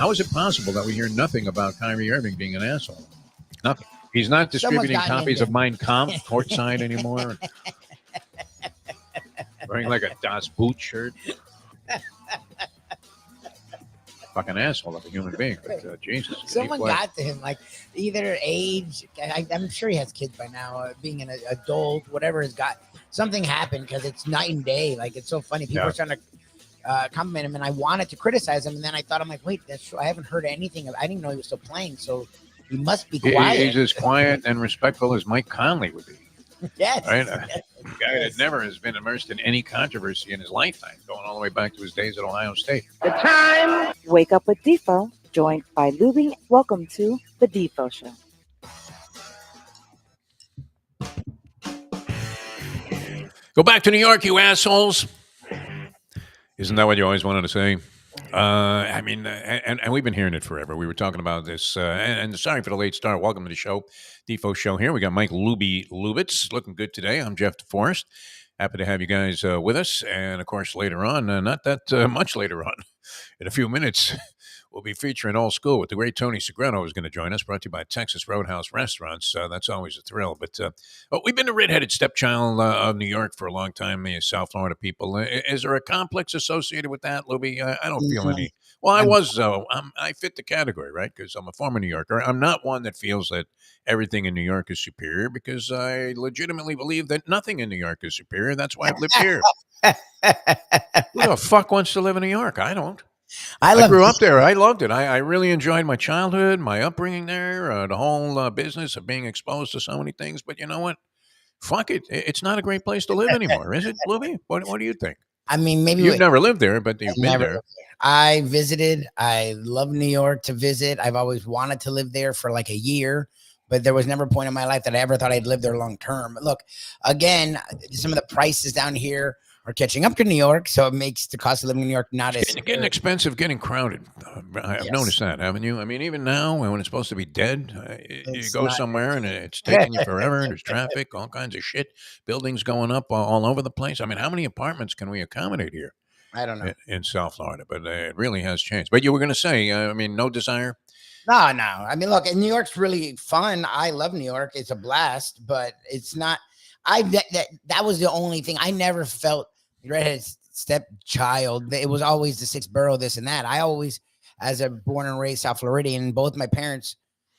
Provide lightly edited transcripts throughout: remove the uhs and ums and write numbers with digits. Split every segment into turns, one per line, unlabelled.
How is it possible that we hear nothing about Kyrie Irving being an asshole? Nothing. He's not distributing copies of Mein Kampf courtside anymore. Wearing like a Das Boot shirt. Fucking asshole of a human being. But Jesus.
Someone got to him, like either age. I'm sure he has kids by now. Being an adult, whatever has got something happened because it's night and day. Like it's so funny. People are trying to compliment him, and I wanted to criticize him, and then I thought, I'm like, wait, that's true. I haven't heard anything. I didn't even know he was still playing, so he must be quiet.
He's as quiet and respectful as Mike Conley would be.
Yes.
Right? A guy that never has been immersed in any controversy in his lifetime, going all the way back to his days at Ohio State.
The time. Wake up with Defo, joined by Lubie. Welcome to the Defo Show.
Go back to New York, you assholes. Isn't that what you always wanted to say? And we've been hearing it forever. We were talking about this, and sorry for the late start. Welcome to the show, Defo Show here. We got Mike Lubitz looking good today. I'm Jeff DeForest. Happy to have you guys with us. And, of course, later on, not that much later on, in a few minutes, we'll be featuring Old School with the great Tony Segreto is going to join us, brought to you by Texas Roadhouse Restaurants. That's always a thrill. But we've been the redheaded stepchild of New York for a long time, the South Florida people. Is there a complex associated with that, Lubie? I don't feel any. Well, I was, though. I fit the category, right? Because I'm a former New Yorker. I'm not one that feels that everything in New York is superior because I legitimately believe that nothing in New York is superior. That's why I've lived here. Who the fuck wants to live in New York? I don't. I grew up there. I loved it. I really enjoyed my childhood, my upbringing there, the whole business of being exposed to so many things. But you know what? Fuck it. It's not a great place to live anymore, is it, Lubie? What do you think?
I mean, maybe
you've never lived there, but you've been there.
I visited. I love New York to visit. I've always wanted to live there for like a year, but there was never a point in my life that I ever thought I'd live there long term. Look, again, some of the prices down here are catching up to New York, so it makes the cost of living in New York not as
getting expensive, getting crowded. I've noticed that, haven't you? I mean, even now, when it's supposed to be dead, you go somewhere and it's taking you forever, and there's traffic, all kinds of shit, buildings going up all over the place. I mean, how many apartments can we accommodate here?
I don't know.
In South Florida, but it really has changed. But you were going to say, I mean, no desire?
No. I mean, look, New York's really fun. I love New York. It's a blast, but it's not. That was the only thing. I never felt redheaded stepchild. It was always the sixth borough, this and that. I always, as a born and raised South Floridian, both my parents.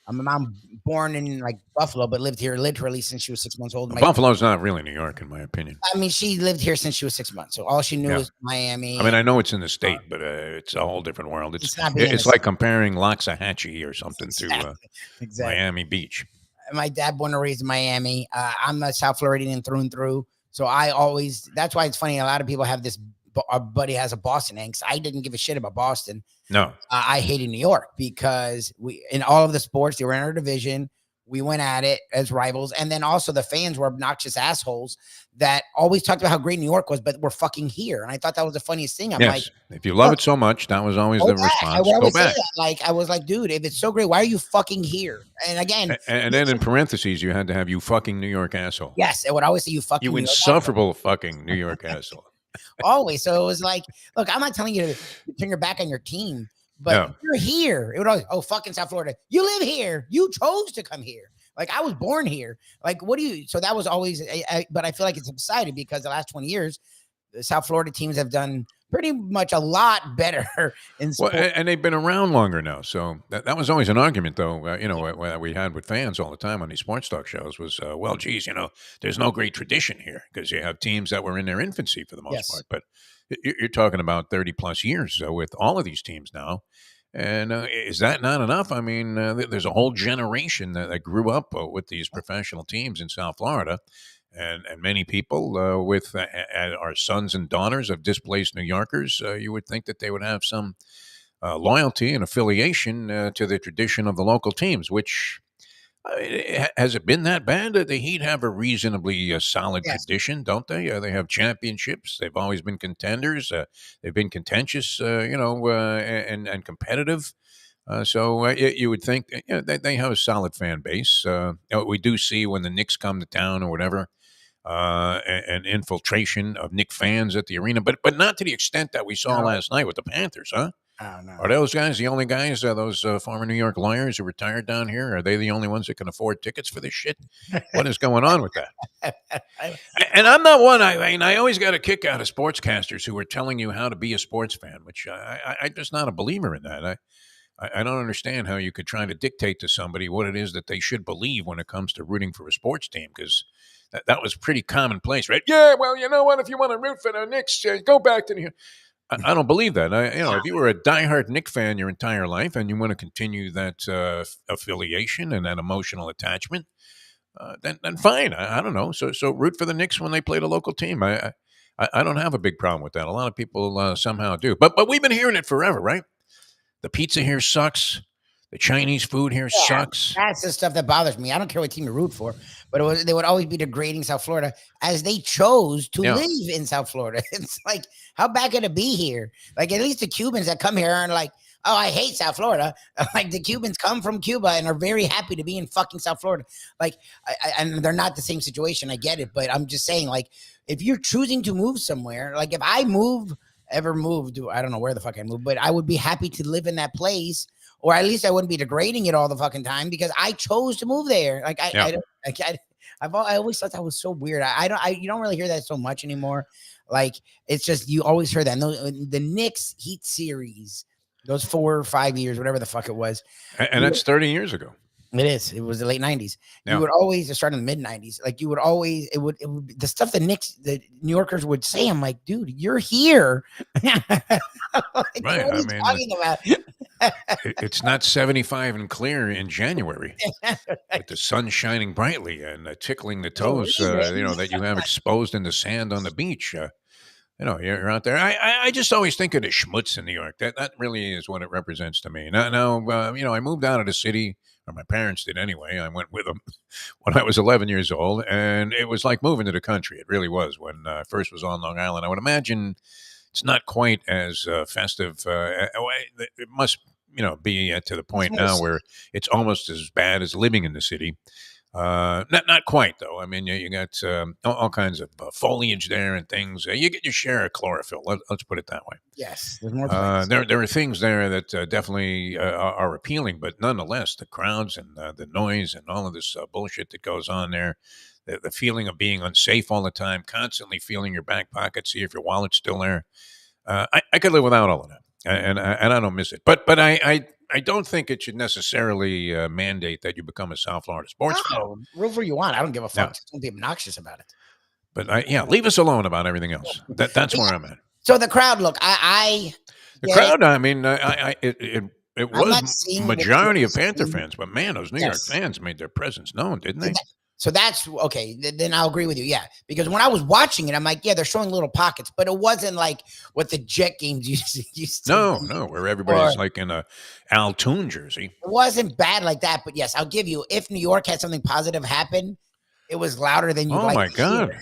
My mom born in like Buffalo, but lived here literally since she was 6 months old.
Buffalo's not really New York, in my opinion.
I mean, she lived here since she was 6 months, so all she knew was Miami.
I mean, I know it's in the state, but it's a whole different world. It's like comparing Loxahatchee or something to Miami Beach.
My dad born and raised in Miami. I'm a South Floridian through and through, so I always. That's why it's funny. A lot of people have this. Our buddy has a Boston angst. I didn't give a shit about Boston.
No,
I hated New York because we, in all of the sports, they were in our division. We went at it as rivals. And then also the fans were obnoxious assholes that always talked about how great New York was, but we're fucking here. And I thought that was the funniest thing. I'm like,
if you love it so much, that was always the response. Go back.
I was like, dude, if it's so great, why are you fucking here? And again,
and then in parentheses, you had to have you fucking New York asshole.
Yes. It would always say you fucking
New insufferable York fucking New York asshole.
Always. So it was like, look, I'm not telling you to turn your back on your team, but you're here. It would always, fucking South Florida. You live here. You chose to come here. Like, I was born here. Like, what do you? So that was always, but I feel like it's subsided because the last 20 years, the South Florida teams have done pretty much a lot better in sports.
Well, and they've been around longer now. So that was always an argument, though, what we had with fans all the time on these sports talk shows was, well, geez, there's no great tradition here because you have teams that were in their infancy for the most part. But you're talking about 30 plus years with all of these teams now. And is that not enough? I mean, there's a whole generation that grew up with these professional teams in South Florida. And many people with our sons and daughters of displaced New Yorkers, you would think that they would have some loyalty and affiliation to the tradition of the local teams, which has it been that bad? The Heat have a reasonably solid tradition, don't they? They have championships. They've always been contenders. They've been contentious, and competitive. So you would think they have a solid fan base. We do see when the Knicks come to town or whatever, an infiltration of Knicks fans at the arena, but not to the extent that we saw last night with the Panthers, huh?
Oh no.
Are those guys the only guys? Those former New York lawyers who retired down here? Are they the only ones that can afford tickets for this shit? What is going on with that? And I'm not one. I mean, I always got a kick out of sportscasters who are telling you how to be a sports fan, which I'm just not a believer in that. I don't understand how you could try to dictate to somebody what it is that they should believe when it comes to rooting for a sports team, because that was pretty commonplace, right? Yeah, well, you know what? If you want to root for the Knicks, go back to the. I don't believe that. If you were a diehard Knick fan your entire life and you want to continue that affiliation and that emotional attachment, then fine. I don't know. So root for the Knicks when they play the local team. I don't have a big problem with that. A lot of people somehow do, but we've been hearing it forever, right? The pizza here sucks. The Chinese food here
Yeah,
sucks.
that's the stuff that bothers me. I don't care what team you root for, but they would always be degrading South Florida as they chose to
Yeah.
live in South Florida. It's like, how bad can it be here? Like, at least the Cubans that come here aren't like, oh, I hate South Florida. Like, the Cubans come from Cuba and are very happy to be in fucking South Florida. Like, and they're not the same situation. I get it, but I'm just saying, like, if you're choosing to move somewhere, like if I ever moved, I don't know where the fuck I moved, but I would be happy to live in that place, or at least I wouldn't be degrading it all the fucking time because I chose to move there. Like I always thought that was so weird. You don't really hear that so much anymore. Like, it's just, you always heard that. And the Knicks Heat series, those 4 or 5 years, whatever the fuck it was.
And that's 30 years ago.
It was the late 90s.
Yeah.
You would always start in the mid 90s. Like, you would always, it would the stuff the New Yorkers would say, I'm like, dude, you're here. Like,
Right.
what are you talking about?
It's not 75 and clear in January with the sun shining brightly and tickling the toes, that you have exposed in the sand on the beach. You're out there. I just always think of the schmutz in New York. That really is what it represents to me. Now, I moved out of the city, or my parents did anyway. I went with them when I was 11 years old, and it was like moving to the country. It really was when I first was on Long Island. I would imagine it's not quite as festive. It must, be to the point now where it's almost as bad as living in the city. Not quite though. I mean, you got all kinds of foliage there and things. You get your share of chlorophyll. Let's put it that way.
Yes, there's more places.
There are things there that definitely are appealing, but nonetheless, the crowds and the noise and all of this bullshit that goes on there, the feeling of being unsafe all the time, constantly feeling your back pocket, see if your wallet's still there. I could live without all of that, and I don't miss it. But I don't think it should necessarily mandate that you become a South Florida sports fan.
Root for you want. I don't give a fuck.
No.
Just don't be obnoxious about it.
But leave us alone about everything else. That's where I'm at.
So the crowd, look,
The crowd. I mean, it
not
was
seeing
majority
what
of Panther
you're
fans, but man, those New York fans made their presence known, didn't they?
So that's okay. Then I'll agree with you. Yeah, because when I was watching it, I'm like, yeah, they're showing little pockets, but it wasn't like what the Jet games used to.
No, where everybody's like in a Al Toon jersey.
It wasn't bad like that, but yes, I'll give you. If New York had something positive happen, it was louder than you.
Oh my God!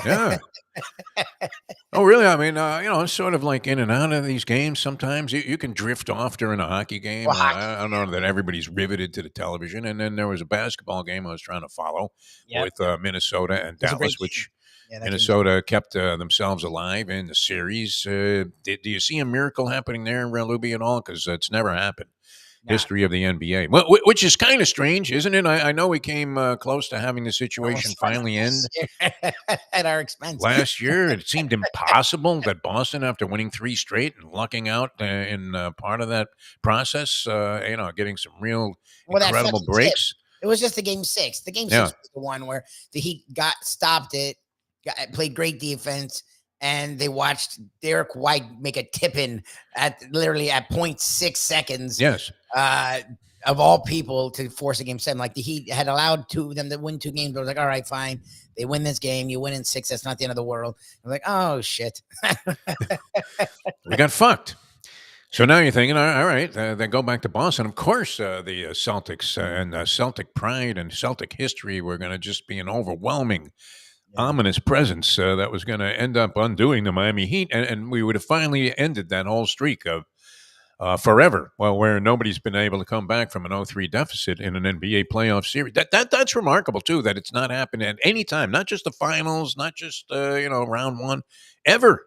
Yeah. Oh, really? I mean, it's sort of like in and out of these games. Sometimes you can drift off during a hockey game.
Well,
I don't know that everybody's riveted to the television. And then there was a basketball game I was trying to follow with Minnesota and Dallas, which Minnesota kept themselves alive in the series. Do you see a miracle happening there, Lubie, at all? Because it's never happened. History of the NBA, which is kind of strange, isn't it? I know we came close to having the situation finally end
at our expense
last year. It seemed impossible that Boston, after winning 3 straight and lucking out in part of that process, getting some real incredible breaks.
It was just the game 6. The game 6 was the one where the Heat stopped it, played great defense. And they watched Derek White make a tip-in literally at 0.6 seconds.
Yes.
Of all people to force a game 7. Like, the Heat had allowed them to win 2 games. But I was like, all right, fine. They win this game. You win in 6. That's not the end of the world. I'm like, oh, shit.
We got fucked. So now you're thinking, all right, then go back to Boston. Of course, the Celtics and Celtic pride and Celtic history were going to just be an overwhelming ominous presence that was going to end up undoing the Miami Heat, and we would have finally ended that whole streak of forever, where nobody's been able to come back from an 0-3 deficit in an NBA playoff series. That's remarkable too. That it's not happened at any time, not just the finals, not just round 1, ever.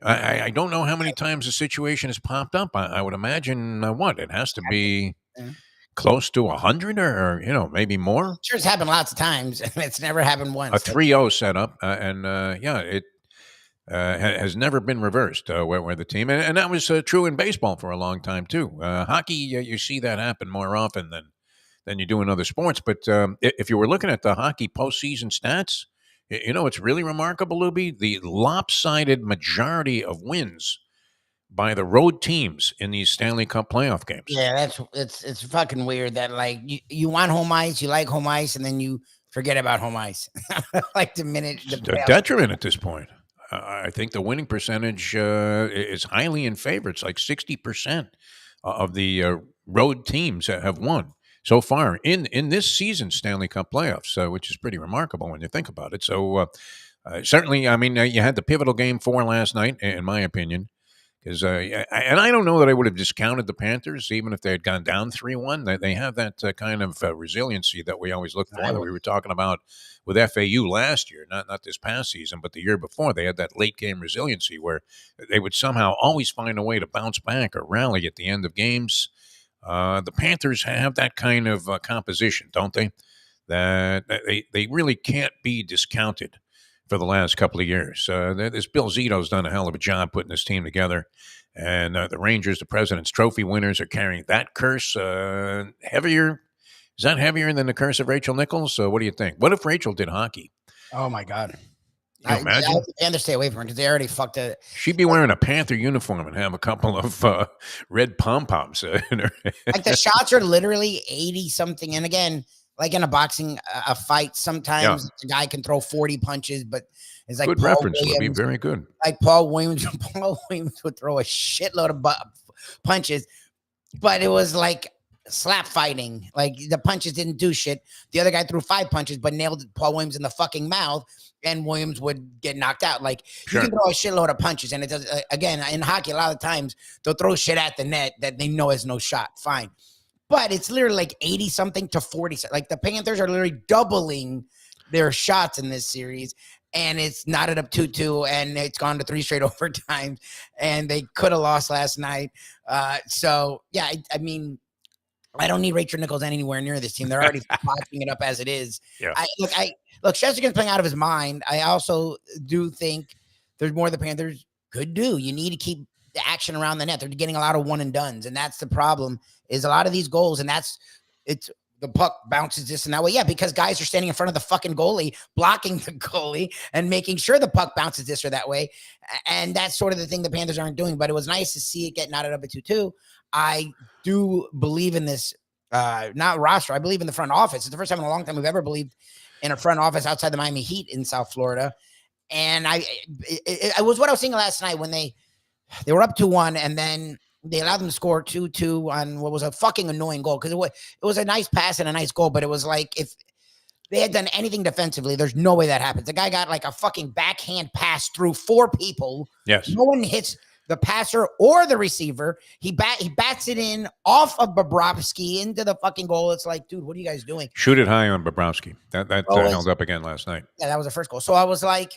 I don't know how many times the situation has popped up. I would imagine what it has to be
Yeah.
close to 100 or maybe more.
Sure, it's happened lots of times, and it's never happened
A
once.
3-0 setup, and yeah, it has never been reversed where the team, and that was true in baseball for a long time too. Hockey, you see that happen more often than you do in other sports. But if you were looking at the hockey postseason stats, it's really remarkable, Luby. The lopsided majority of wins by the road teams in these Stanley Cup playoff games.
Yeah, it's fucking weird that like you want home ice, you like home ice, and then you forget about home ice. Like the minute the
It's a
playoffs.
detriment at this point. I think the winning percentage is highly in favor. It's like 60% of the road teams have won so far in this season's Stanley Cup playoffs, which is pretty remarkable when you think about it. So certainly, I mean, you had the pivotal game 4 last night, in my opinion. Because and I don't know that I would have discounted the Panthers, even if they had gone down 3-1. They have that kind of resiliency that we always look for,
I
that
would,
we were talking about with FAU last year, not this past season, but the year before. They had that late game resiliency where they would somehow always find a way to bounce back or rally at the end of games. The Panthers have that kind of composition, don't they? That they really can't be discounted for the last couple of years. This Bill Zito's done a hell of a job putting this team together. And the Rangers, the President's Trophy winners, are carrying that curse heavier. Is that heavier than the curse of Rachel Nichols? So what do you think? What if Rachel did hockey?
oh my god.
Can you imagine?
I Panther stay away from her because they already fucked it.
She'd be wearing a Panther uniform and have a couple of red pom-poms in her.
Like the shots are literally 80 something. And again, like in a boxing a fight, sometimes the guy can throw 40 punches, but it's like
Good
Paul
reference, Libby.
Williams,
Very good.
like Paul Williams. Paul Williams would throw a shitload of punches, but it was like slap fighting. Like the punches didn't do shit. The other guy threw 5 punches, but nailed Paul Williams in the fucking mouth, and Williams would get knocked out. Like
Sure.
you can throw a shitload of punches, and it does. Again, in hockey, a lot of times they'll throw shit at the net that they know is no shot. Fine. But it's literally like 80 something to 40. Like the Panthers are literally doubling their shots in this series. And it's knotted up 2-2, and it's gone to 3 straight overtimes. And they could have lost last night. So, yeah, I mean, I don't need Rachel Nichols anywhere near this team. They're already botching it up as it is.
Yeah.
Look, Shesterkin's playing out of his mind. I also do think there's more the Panthers could do. You need to keep the action around the net. They're getting a lot of one and dones, and that's the problem. Is a lot of these goals, and it's the puck bounces this and that way. Yeah, because guys are standing in front of the fucking goalie, blocking the goalie, and making sure the puck bounces this or that way. And that's sort of the thing the Panthers aren't doing. But it was nice to see it get knotted up at 2-2. I do believe in this, not roster. I believe in the front office. It's the first time in a long time we've ever believed in a front office outside the Miami Heat in South Florida. And it was what I was saying last night when they were up 2-1, and then they allowed them to score 2-2 on what was a fucking annoying goal, because it was a nice pass and a nice goal, but it was like if they had done anything defensively, there's no way that happens. The guy got like a fucking backhand pass through 4 people.
Yes.
No one hits the passer or the receiver. He bats it in off of Bobrovsky into the fucking goal. It's like, dude, what are you guys doing?
Shoot it high on Bobrovsky. That held up again last night.
Yeah, that was the first goal. So I was like,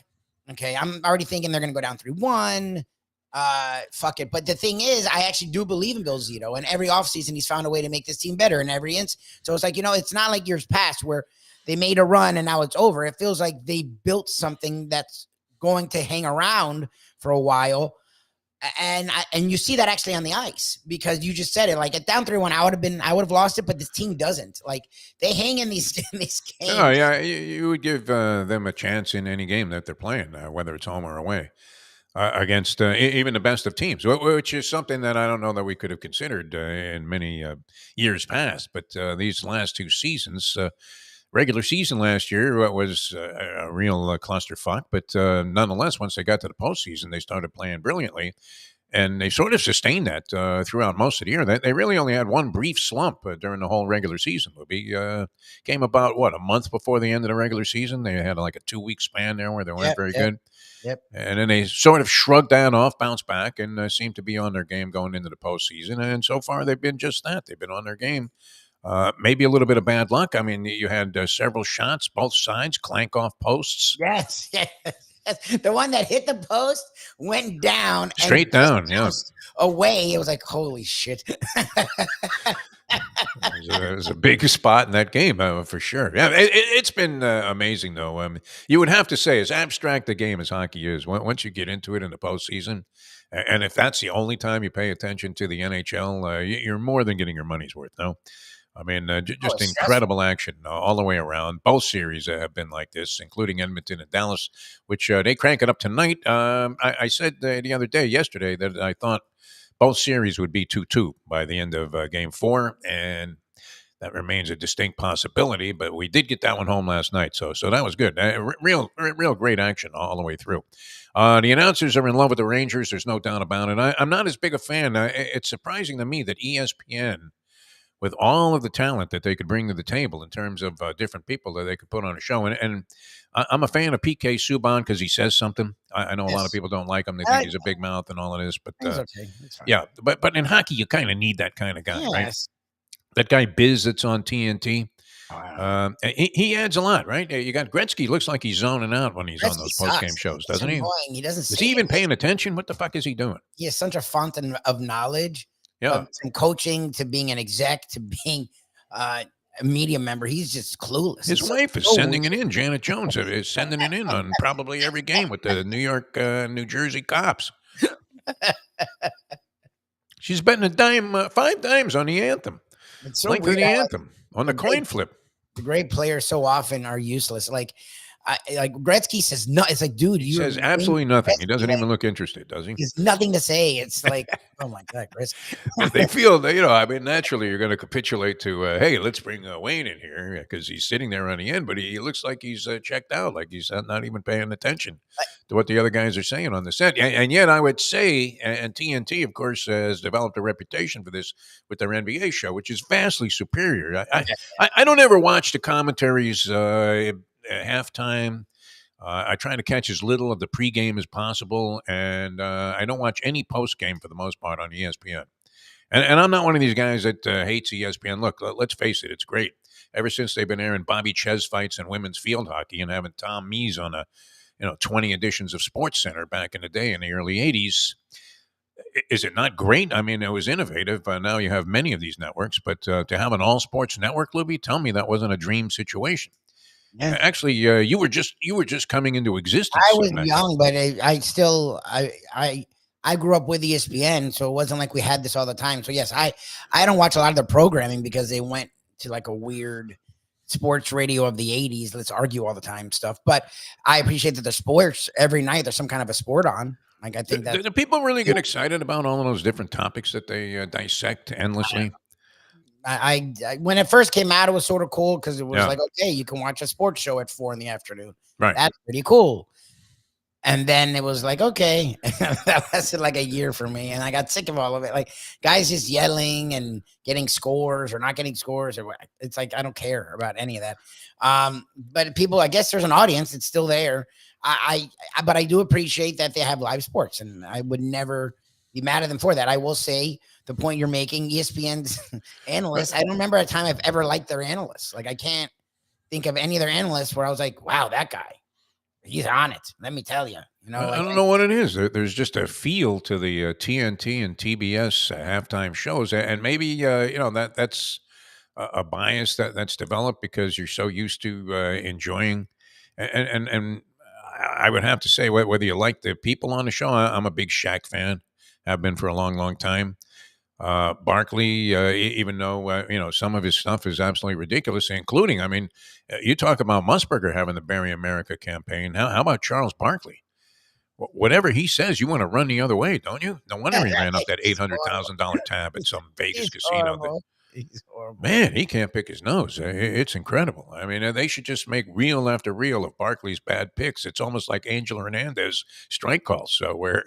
okay, I'm already thinking they're going to go down 3-1. Fuck it. But the thing is, I actually do believe in Bill Zito, and every offseason he's found a way to make this team better in every instance. So it's like, it's not like years past where they made a run and now it's over. It feels like they built something that's going to hang around for a while. And you see that actually on the ice, because you just said it. Like at down 3-1, I would have lost it, but this team doesn't. Like they hang in these games.
Oh yeah, you would give them a chance in any game that they're playing, whether it's home or away, against even the best of teams, which is something that I don't know that we could have considered in many years past. But these last 2 seasons, regular season last year was a real clusterfuck. But nonetheless, once they got to the postseason, they started playing brilliantly. And they sort of sustained that throughout most of the year. They really only had one brief slump during the whole regular season. Came about, a month before the end of the regular season. They had like a 2-week span there where they weren't very good.
Yep.
And then they sort of shrugged that off, bounced back, and seemed to be on their game going into the postseason. And so far, they've been just that. They've been on their game. Maybe a little bit of bad luck. I mean, you had several shots, both sides, clank off posts.
Yes. The one that hit the post went down and
Straight down, yeah.
bounced away. It was like, holy shit.
It was a big spot in that game, for sure. Yeah, it's been amazing, though. You would have to say, as abstract a game as hockey is, once you get into it in the postseason, and if that's the only time you pay attention to the NHL, you're more than getting your money's worth. No, I mean, just
It's stressful.
incredible action all the way around. Both series have been like this, including Edmonton and Dallas, which they crank it up tonight. I said yesterday, that I thought both series would be 2-2 by the end of Game 4, and that remains a distinct possibility. But we did get that one home last night, so that was good. Real great action all the way through. The announcers are in love with the Rangers. There's no doubt about it. I'm not as big a fan. It's surprising to me that ESPN, with all of the talent that they could bring to the table in terms of different people that they could put on a show. And I'm a fan of PK Subban because he says something. I know a lot of
Yes.
people don't like him. They
I
think
like
he's a big mouth and all of this. But
It's okay. It's fine.
yeah, but in hockey, you kind of need that kind of guy, right?
Yes.
That guy Biz that's on TNT.
Wow.
He adds a lot, right? You got Gretzky. Looks like he's zoning out when he's on
Gretzky
those post game
sucks.
shows,
It's
doesn't he?
annoying. He doesn't
Is
say
he even
anything.
paying attention? What the fuck is he doing?
He is such a fountain of knowledge,
Yeah.
from coaching to being an exec to being a media member. He's just clueless.
His
It's so-
wife is
so
sending
weird.
it in. Janet Jones is sending it in on probably every game with the New York, New Jersey cops. She's betting a dime, 5 dimes on the anthem.
It's so
Length of
weird
the
how,
anthem on the
the
coin
great-
flip.
the great players so often are useless. Like Gretzky says, no. It's like, dude,
He
you
says absolutely nothing. He doesn't
Gretzky,
even look interested, does he?
There's nothing to say. It's like, oh my god, Gretzky.
They feel that, I mean, naturally you're going to capitulate to, hey, let's bring Wayne in here because he's sitting there on the end, but he looks like he's checked out, like he's not even paying attention to what the other guys are saying on the set. And yet I would say, and TNT, of course, has developed a reputation for this with their NBA show, which is vastly superior. I don't ever watch the commentaries at halftime. I try to catch as little of the pregame as possible, and I don't watch any postgame for the most part on ESPN. And I'm not one of these guys that hates ESPN. Look, let's face it, it's great. Ever since they've been airing Bobby Ches fights and women's field hockey and having Tom Mees on 20 editions of Sports Center back in the day in the early 80s, is it not great? I mean, it was innovative. Now you have many of these networks, but to have an all-sports network, Lubie, tell me that wasn't a dream situation.
Yeah.
Actually, you were just coming into existence.
I was young, but I grew up with ESPN, so it wasn't like we had this all the time. So yes, I don't watch a lot of their programming because they went to like a weird sports radio of the 80s. Let's argue all the time stuff. But I appreciate that the sports every night there's some kind of a sport on. Like I think that
Do people really get excited about all of those different topics that they dissect endlessly?
I when it first came out, it was sort of cool because it was
Yeah.
like, okay, you can watch a sports show at 4 p.m.
Right.
That's pretty cool. And then it was like, okay, that lasted like a year for me. And I got sick of all of it. Like guys just yelling and getting scores or not getting scores. Or it's like, I don't care about any of that. But people, I guess there's an audience. It's still there. But I do appreciate that they have live sports, and I would never be mad at them for that. I will say the point you're making, ESPN's analysts, I don't remember a time I've ever liked their analysts. Like I can't think of any of their analysts where I was like, wow, that guy, he's on it. Let me tell you.
I don't know what it is. There's just a feel to the TNT and TBS halftime shows, and maybe that's a bias that's developed because you're so used to enjoying, and I would have to say whether you like the people on the show. I'm a big Shaq fan. Have been for a long, long time. Barkley, even though some of his stuff is absolutely ridiculous, including, I mean, you talk about Musburger having the Bury America campaign. How about Charles Barkley? Whatever he says, you want to run the other way, don't you? No wonder he ran up that $800,000 tab at some Vegas casino.
He's horrible.
Man, he can't pick his nose. It's incredible. I mean, they should just make reel after reel of Barkley's bad picks. It's almost like Angel Hernandez strike calls. So where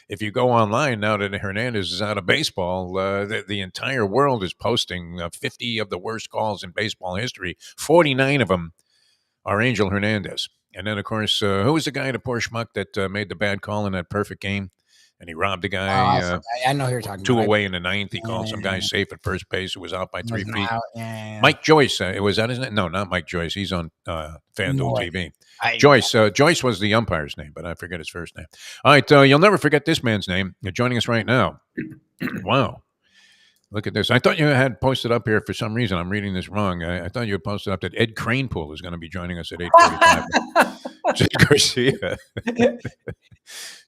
if you go online now that Hernandez is out of baseball, the entire world is posting 50 of the worst calls in baseball history. 49 of them are Angel Hernandez. And then, of course, who was the guy, the poor schmuck that made the bad call in that perfect game? and he robbed a
Oh,
guy.
I know who you're talking
Two
about.
away in the ninth. He called some guy
Yeah.
safe at first base who was out by 3
Wasn't
feet.
out. Yeah.
Mike Joyce. Was that his name? No, not Mike Joyce. He's on FanDuel
No
TV.
I-
Joyce. Joyce was the umpire's name, but I forget his first name. All right. You'll never forget this man's name. You're joining us right now. Wow. Look at this. I thought you had posted up here for some reason. I'm reading this wrong. I thought you had posted up that Ed Kranepool is going to be joining us at 8:45. Jake Garcia.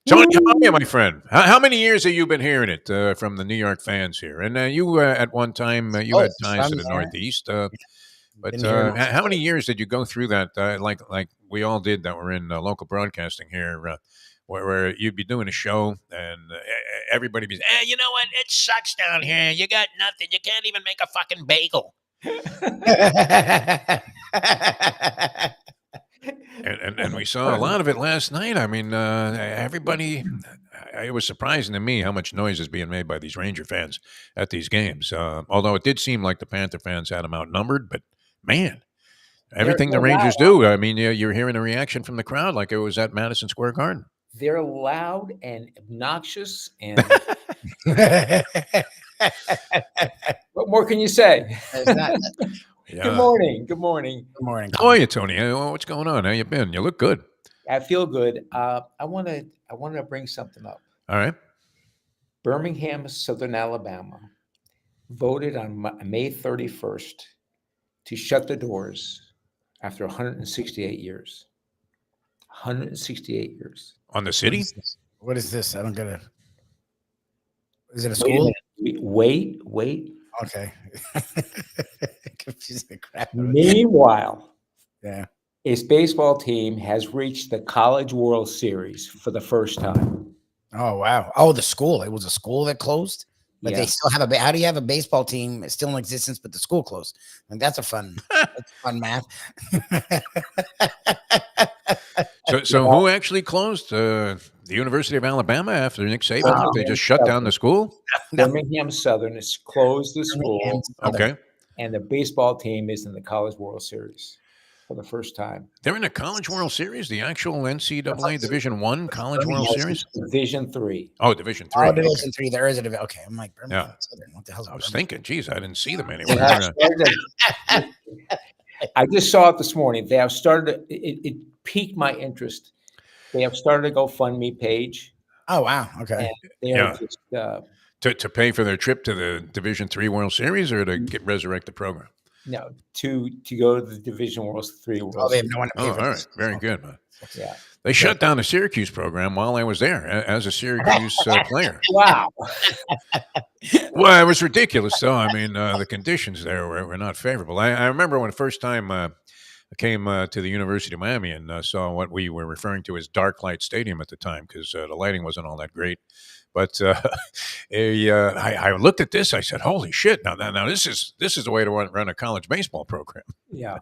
Tony, how are you, my friend? How many years have you been hearing it from the New York fans here? And you, at one time, you had ties to the Northeast. But how many years did you go through that? Like we all did that were in local broadcasting here, where you'd be doing a show and everybody be, you know what? It sucks down here. You got nothing. You can't even make a fucking bagel. And we saw a lot of it last night. I mean, everybody. It was surprising to me how much noise is being made by these Ranger fans at these games. Although it did seem like the Panther fans had them outnumbered, but man, everything the Rangers do. I mean, you're hearing a reaction from the crowd like it was at Madison Square Garden.
They're loud and obnoxious, and what more can you say?
Yeah.
Good morning. Good morning.
Good morning.
How are you, Tony? What's going on? How you been? You look good.
I feel good. I want to bring something up.
All right.
Birmingham, Southern Alabama, voted on May 31st to shut the doors after 168 years. 168 years.
On the city?
What is this? I don't get it. Is it a
Wait a
school?
minute. Wait.
Okay. Confusing the crap.
Meanwhile,
Yeah.
its baseball team has reached the College World Series for the first time.
Oh wow. Oh, the school. It was a school that closed, but
Yeah.
they still have how do you have a baseball team still in existence, but the school closed? Like that's a fun, math.
So who actually closed the University of Alabama after Nick Saban? They just shut down the school?
Birmingham Southern has closed the school,
Okay.
and the baseball team is in the College World Series for the first time.
They're in the College World Series, the actual NCAA Division I College World
Yes,
Series?
Division III.
Oh, Division III.
Oh,
Okay.
Division III. There is a division. Okay, I'm like, Birmingham
Yeah.
Southern. What the hell's
I was
Birmingham?
thinking, geez, I didn't see them
They
anywhere.
have started- I just saw it this morning. They have started. It piqued my interest. They have started a GoFundMe page.
Oh wow. Okay.
And they are
Yeah.
just
To pay for their trip to the Division III World Series or to resurrect the program?
no to go to the Division World III World
Oh, they have
Series.
no one to pay
Oh, all
for
right.
this.
Very good, man.
Yeah.
They shut down the Syracuse program while I was there as a Syracuse player.
Wow.
Well, it was ridiculous, though. I mean, the conditions there were not favorable. I remember when the first time I came to the University of Miami and saw what we were referring to as Dark Light Stadium at the time because the lighting wasn't all that great. But I looked at this. I said, "Holy shit! Now this is the way to run a college baseball program."
Yeah.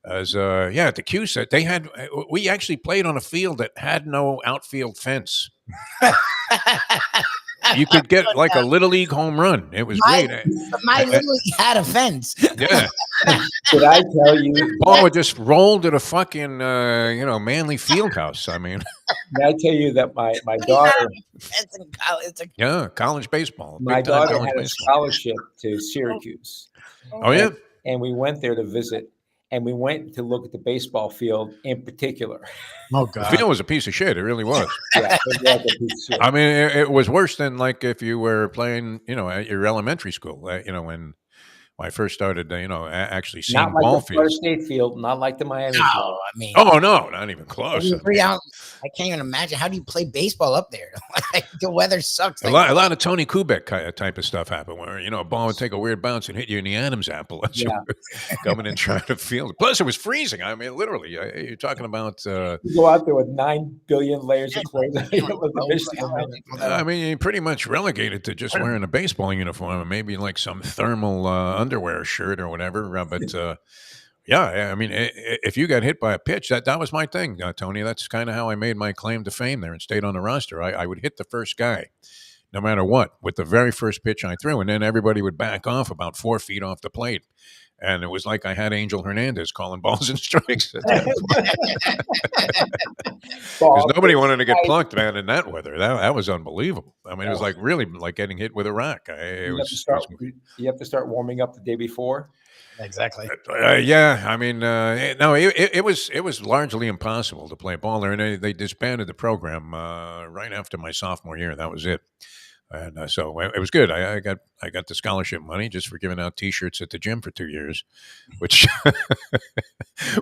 As at the Q set, they had we actually played on a field that had no outfield fence. You could get like a little league home run. It was great.
My little league had a fence.
Yeah,
Did I tell you?
ball would just roll to the fucking Manly field house. I mean,
Did I tell you that my daughter
Fence in college.
yeah, college baseball.
my
Big time
daughter
college
had a
baseball.
scholarship to Syracuse,
Oh yeah,
and we went there to visit, and we went to look at the baseball field in particular.
Oh
the
god.
field was a piece of shit. It really was.
Yeah, it was like a piece of shit.
I mean, it was worse than like if you were playing, at your elementary school. When I first started, actually seeing
Not like
ball
the Florida
fields.
State field, not like the Miami
No,
field.
I mean,
Oh no, not even close.
I can't even imagine. How do you play baseball up there? Like, the weather sucks.
A lot of Tony Kubek type of stuff happened where, a ball would take a weird bounce and hit you in the Adam's apple as you
Yeah.
were coming in trying to field it. Plus, it was freezing. I mean, literally, you're talking about,
You go out there with 9 billion layers of clothes. With the Michigan man.
I mean, you're pretty much relegated to just wearing a baseball uniform and maybe like some thermal underwear shirt or whatever. Yeah, I mean, if you got hit by a pitch, that was my thing, Tony. That's kind of how I made my claim to fame there and stayed on the roster. I would hit the first guy. no matter what, with the very first pitch I threw. And then everybody would back off about 4 feet off the plate. And it was like I had Angel Hernandez calling balls and strikes at that point. Because nobody wanted to get plunked, man, in that weather. That was unbelievable. I mean, it was like really like getting hit with a rock.
You have to start warming up the day before.
Exactly.
Yeah, I mean, no, it was largely impossible to play ball there, and they disbanded the program right after my sophomore year. That was it. And so it was good. I got the scholarship money just for giving out T-shirts at the gym for 2 years, which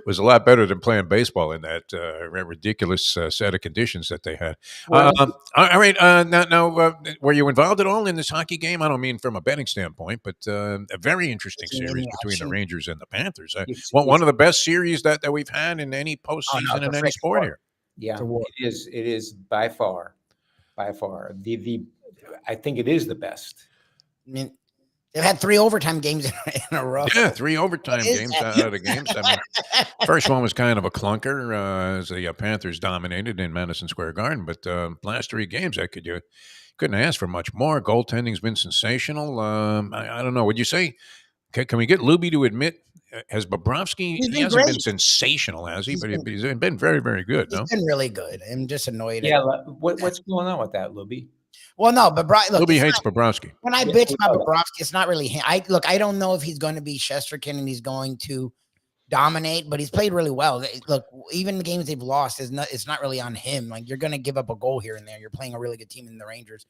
was a lot better than playing baseball in that ridiculous set of conditions that they had.
Well,
All right. Now, were you involved at all in this hockey game? I don't mean from a betting standpoint, but a very interesting series between the Rangers and the Panthers. One of the best series that we've had in any postseason in any sport here.
Yeah, it is. It is by far. I think it is the best.
I mean, they've had 3 overtime games in a row.
Yeah, 3 overtime games out of the games. I mean, first one was kind of a clunker as the Panthers dominated in Madison Square Garden, but last 3 games, you couldn't ask for much more. Goaltending's been sensational. I don't know. Would you say? Can we get Lubie to admit? Has Bobrovsky? He hasn't been sensational, has he? But he's been very, very good.
He's been really good. I'm just annoyed.
Yeah. What's going on with that, Lubie?
Well, no, but
Lubie hates Bobrovsky.
When I bitch about Bobrovsky, it's not really him. I don't know if he's going to be Shesterkin and he's going to dominate, but he's played really well. Look, even the games they've lost, it's not really on him. Like, you're going to give up a goal here and there. You're playing a really good team in the Rangers.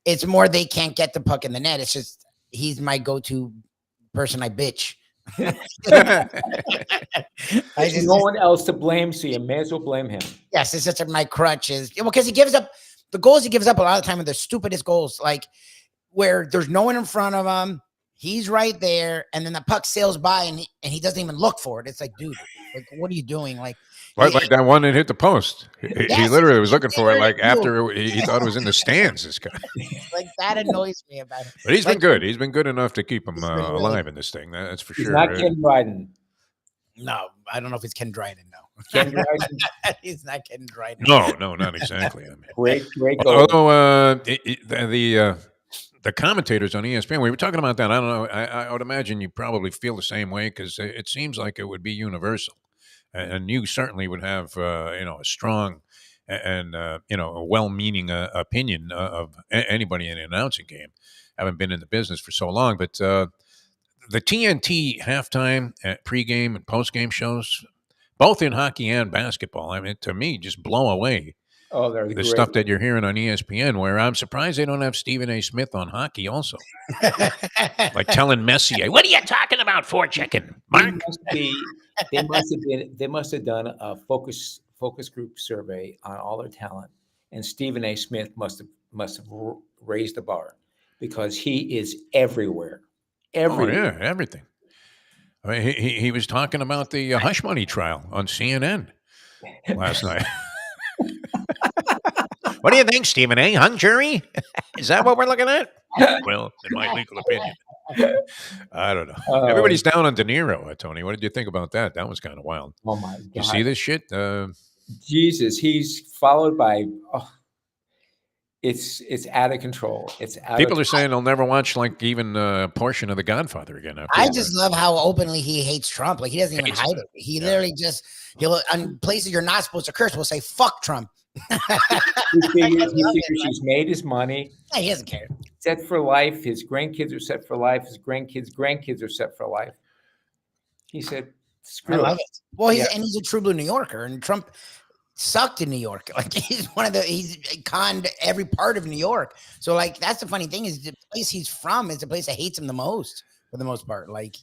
It's more they can't get the puck in the net. It's just he's my go-to person I bitch.
There's no one else to blame, so you may as well blame him.
Yes, it's just my crutch is because he gives up. The goals he gives up a lot of the time are the stupidest goals, like where there's no one in front of him. He's right there, and then the puck sails by, and he doesn't even look for it. It's like, dude, like, what are you doing? Like
that one that hit the post. He literally was looking for it, like after he thought it was in the stands. This guy,
like, that annoys me about it.
But he's been good. He's been good enough to keep him alive in this thing. That's for sure.
Not Ken Dryden.
No, I don't know if it's Ken Dryden. No,
Ken Dryden.
He's not Ken Dryden.
No, not exactly. I mean,
great goal.
Although the commentators on ESPN, we were talking about that. I don't know. I would imagine you probably feel the same way because it seems like it would be universal, and you certainly would have a strong and a well-meaning opinion of anybody in an announcing game. I haven't been in the business for so long, but the TNT halftime, pregame, and postgame shows, both in hockey and basketball, I mean, to me, just blow away.
Oh, they're
the stuff that you're hearing on ESPN, where I'm surprised they don't have Stephen A. Smith on hockey also. Like telling Messier, what are you talking about for, chicken? Mark?
They must have done a focus group survey on all their talent, and Stephen A. Smith must have raised the bar because he is everywhere.
Oh, yeah, everything. I mean, he was talking about the hush money trial on CNN last night. What do you think, Stephen A? Hung jury? Is that what we're looking at? Well, in my legal opinion. I don't know. Everybody's down on De Niro, Tony. What did you think about that? That was kind of wild.
Oh, my God.
You see this shit?
Jesus, he's followed by... It's out of control.
People are saying they'll never watch like even a portion of The Godfather again.
I just love how openly he hates Trump. Like, he doesn't even hide it. He literally he'll on places you're not supposed to curse will say "fuck Trump."
he figures he's made his money.
Yeah, he doesn't care.
Set for life. His grandkids are set for life. His grandkids are set for life. He said, "Screw
I love it." Well, he's a true blue New Yorker, and Trump sucked in New York. Like, he's conned every part of New York. So, like, that's the funny thing is the place he's from is the place that hates him the most for the most part. Like,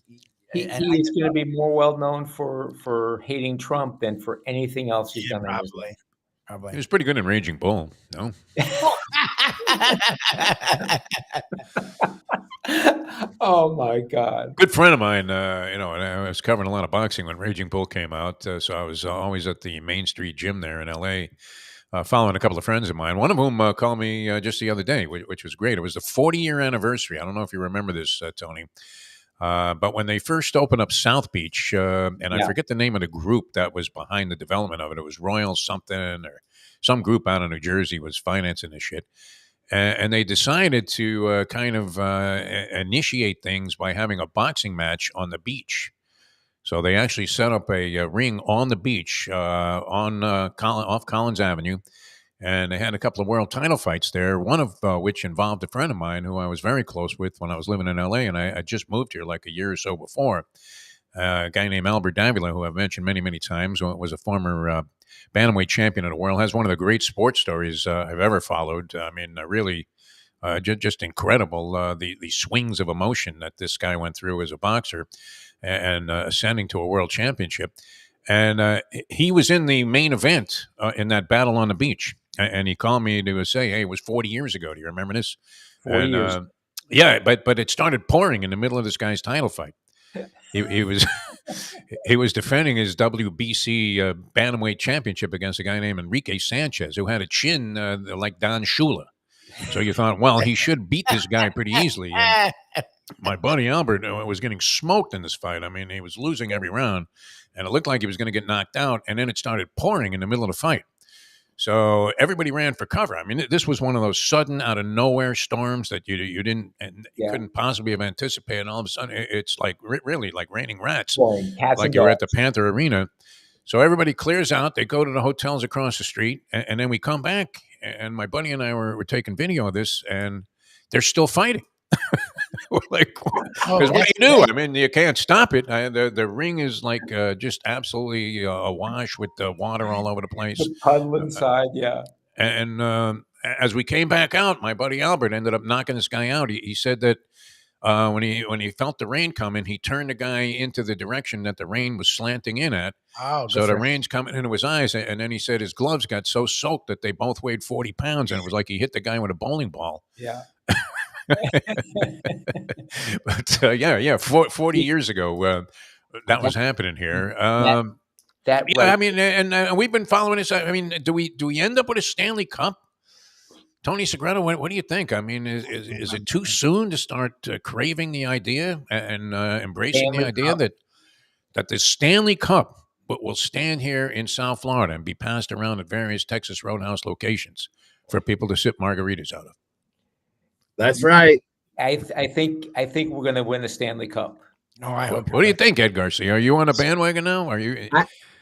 he is going to be more well known for hating Trump than for anything else he's done.
Probably.
He was pretty good in Raging Bull. No.
Oh my God!
Good friend of mine. And I was covering a lot of boxing when Raging Bull came out, so I was always at the Main Street gym there in L.A. Following a couple of friends of mine. One of whom called me just the other day, which was great. It was the 40-year anniversary. I don't know if you remember this, Tony. But when they first opened up South Beach, and I forget the name of the group that was behind the development of it. It was Royal something or some group out of New Jersey was financing this shit. And they decided to kind of initiate things by having a boxing match on the beach. So they actually set up a ring on the beach off Collins Avenue, and they had a couple of world title fights there. One of which involved a friend of mine who I was very close with when I was living in L.A. and I just moved here like a year or so before. A guy named Albert Davila, who I've mentioned many, many times, was a former bantamweight champion of the world. Has one of the great sports stories I've ever followed. I mean, really. Just incredible the swings of emotion that this guy went through as a boxer and ascending to a world championship. And he was in the main event in that battle on the beach. And he called me to say, "Hey, it was 40 years ago. Do you remember this?"
40 years.
Yeah, but it started pouring in the middle of this guy's title fight. He was he was defending his WBC bantamweight championship against a guy named Enrique Sanchez, who had a chin like Don Shula. So you thought, well, he should beat this guy pretty easily. And my buddy Albert was getting smoked in this fight. I mean, he was losing every round, and it looked like he was going to get knocked out. And then it started pouring in the middle of the fight. So everybody ran for cover. I mean, this was one of those sudden, out of nowhere storms that you didn't and you couldn't possibly have anticipated. And all of a sudden, it's like really like raining rats, like you're at the Panther Arena. So everybody clears out. They go to the hotels across the street, and then we come back. And my buddy and I were taking video of this, and they're still fighting. We're like, because what do you do? I mean, you can't stop it. The ring is like just absolutely awash with water all over the place.
The puddle inside, yeah.
And as we came back out, my buddy Albert ended up knocking this guy out. He said that when he felt the rain coming, he turned the guy into the direction that the rain was slanting in at.
Oh,
so the rain's coming into his eyes, and then he said his gloves got so soaked that they both weighed 40 pounds, and it was like he hit the guy with a bowling ball.
Yeah.
But 40 years ago, that was happening here. I mean, and we've been following this. I mean, do we end up with a Stanley Cup? Tony Segreto, what do you think? I mean, is it too soon to start craving the idea and embracing the idea that the Stanley Cup will stand here in South Florida and be passed around at various Texas Roadhouse locations for people to sip margaritas out of?
That's right.
I think we're going to win the Stanley Cup.
No, I hope.
What do you think, Ed Garcia? Are you on a bandwagon now? Are you?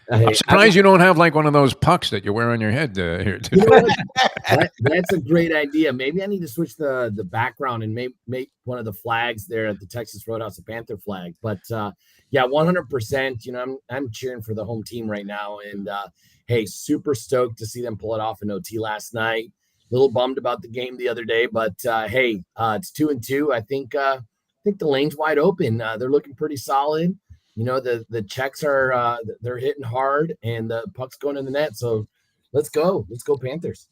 I'm
surprised you don't have like one of those pucks that you wear on your head here today.
You know that's a great idea. Maybe I need to switch the background and make one of the flags there at the Texas Roadhouse a Panther flag. But yeah, 100%. You know, I'm cheering for the home team right now, and hey, super stoked to see them pull it off in OT last night. A little bummed about the game the other day, but hey, it's 2-2. I think the lane's wide open. They're looking pretty solid. You know, the checks are they're hitting hard, and the puck's going in the net. So let's go Panthers.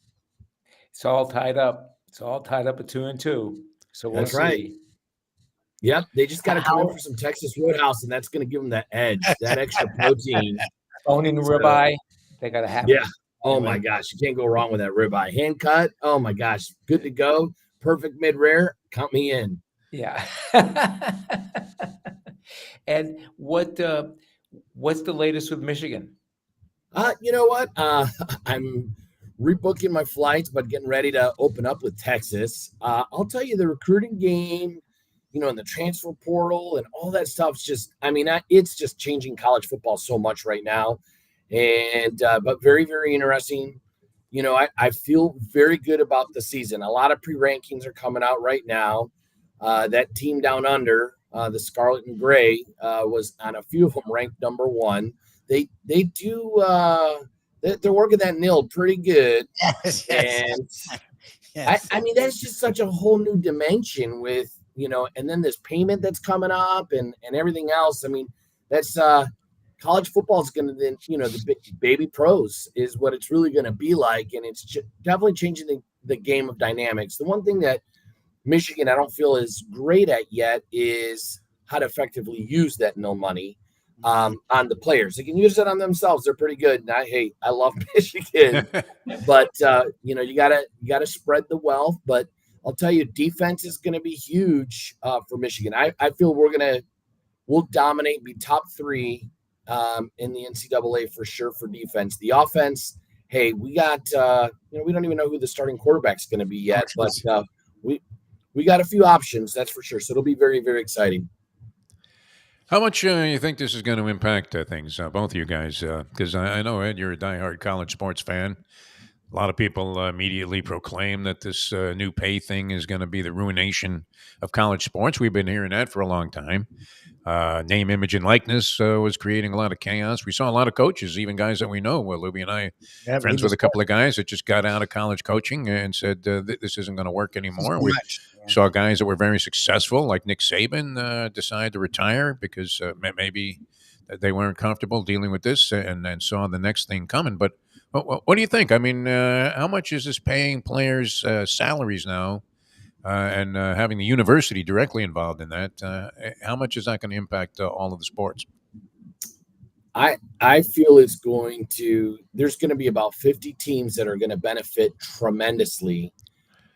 It's all tied up. It's all tied up at 2-2. So we'll
That's
see.
right. Yep, they just got to come in for some Texas Roadhouse, and that's going to give them that edge, that extra protein.
Owning the ribeye, they got to have it.
Yeah. Oh my gosh, you can't go wrong with that ribeye. Hand cut. Oh my gosh, good to go. Perfect mid rare. Count me in.
Yeah. And what's the latest with Michigan?
You know what? I'm rebooking my flights, but getting ready to open up with Texas. I'll tell you, the recruiting game, you know, and the transfer portal and all that stuff's just, I mean, it's just changing college football so much right now. And but very, very interesting. You know, I feel very good about the season. A lot of pre-rankings are coming out right now. That team down under, the Scarlet and Gray, was on a few of them ranked number one. They do they're working that nil pretty good.
Yes.
And
Yes.
I mean, that's just such a whole new dimension with, you know, and then this payment that's coming up and everything else. I mean, that's college football is going to then, you know, the big baby pros is what it's really going to be like. And it's definitely changing the game of dynamics. The one thing that Michigan, I don't feel is great at yet is how to effectively use that no money on the players. They can use it on themselves. They're pretty good. And I love Michigan, but you know, you gotta spread the wealth. But I'll tell you, defense is going to be huge for Michigan. I feel we'll dominate, be top three in the NCAA for sure for defense. The offense hey, we got we don't even know who the starting quarterback's going to be yet, but we got a few options, that's for sure. So it'll be very, very exciting.
How much you think this is going to impact things, both of you guys? Because I know, Ed, you're a diehard college sports fan. A lot of people immediately proclaim that this new pay thing is going to be the ruination of college sports. We've been hearing that for a long time. Name, image, and likeness was creating a lot of chaos. We saw a lot of coaches, even guys that we know. Well, Lubie and I, friends with a couple of guys that just got out of college coaching and said this isn't going to work anymore. We saw guys that were very successful, like Nick Saban, decide to retire because maybe they weren't comfortable dealing with this and then saw the next thing coming. But what do you think? I mean, how much is this paying players' salaries now? And having the university directly involved in that, how much is that going to impact all of the sports?
I feel there's going to be about 50 teams that are going to benefit tremendously,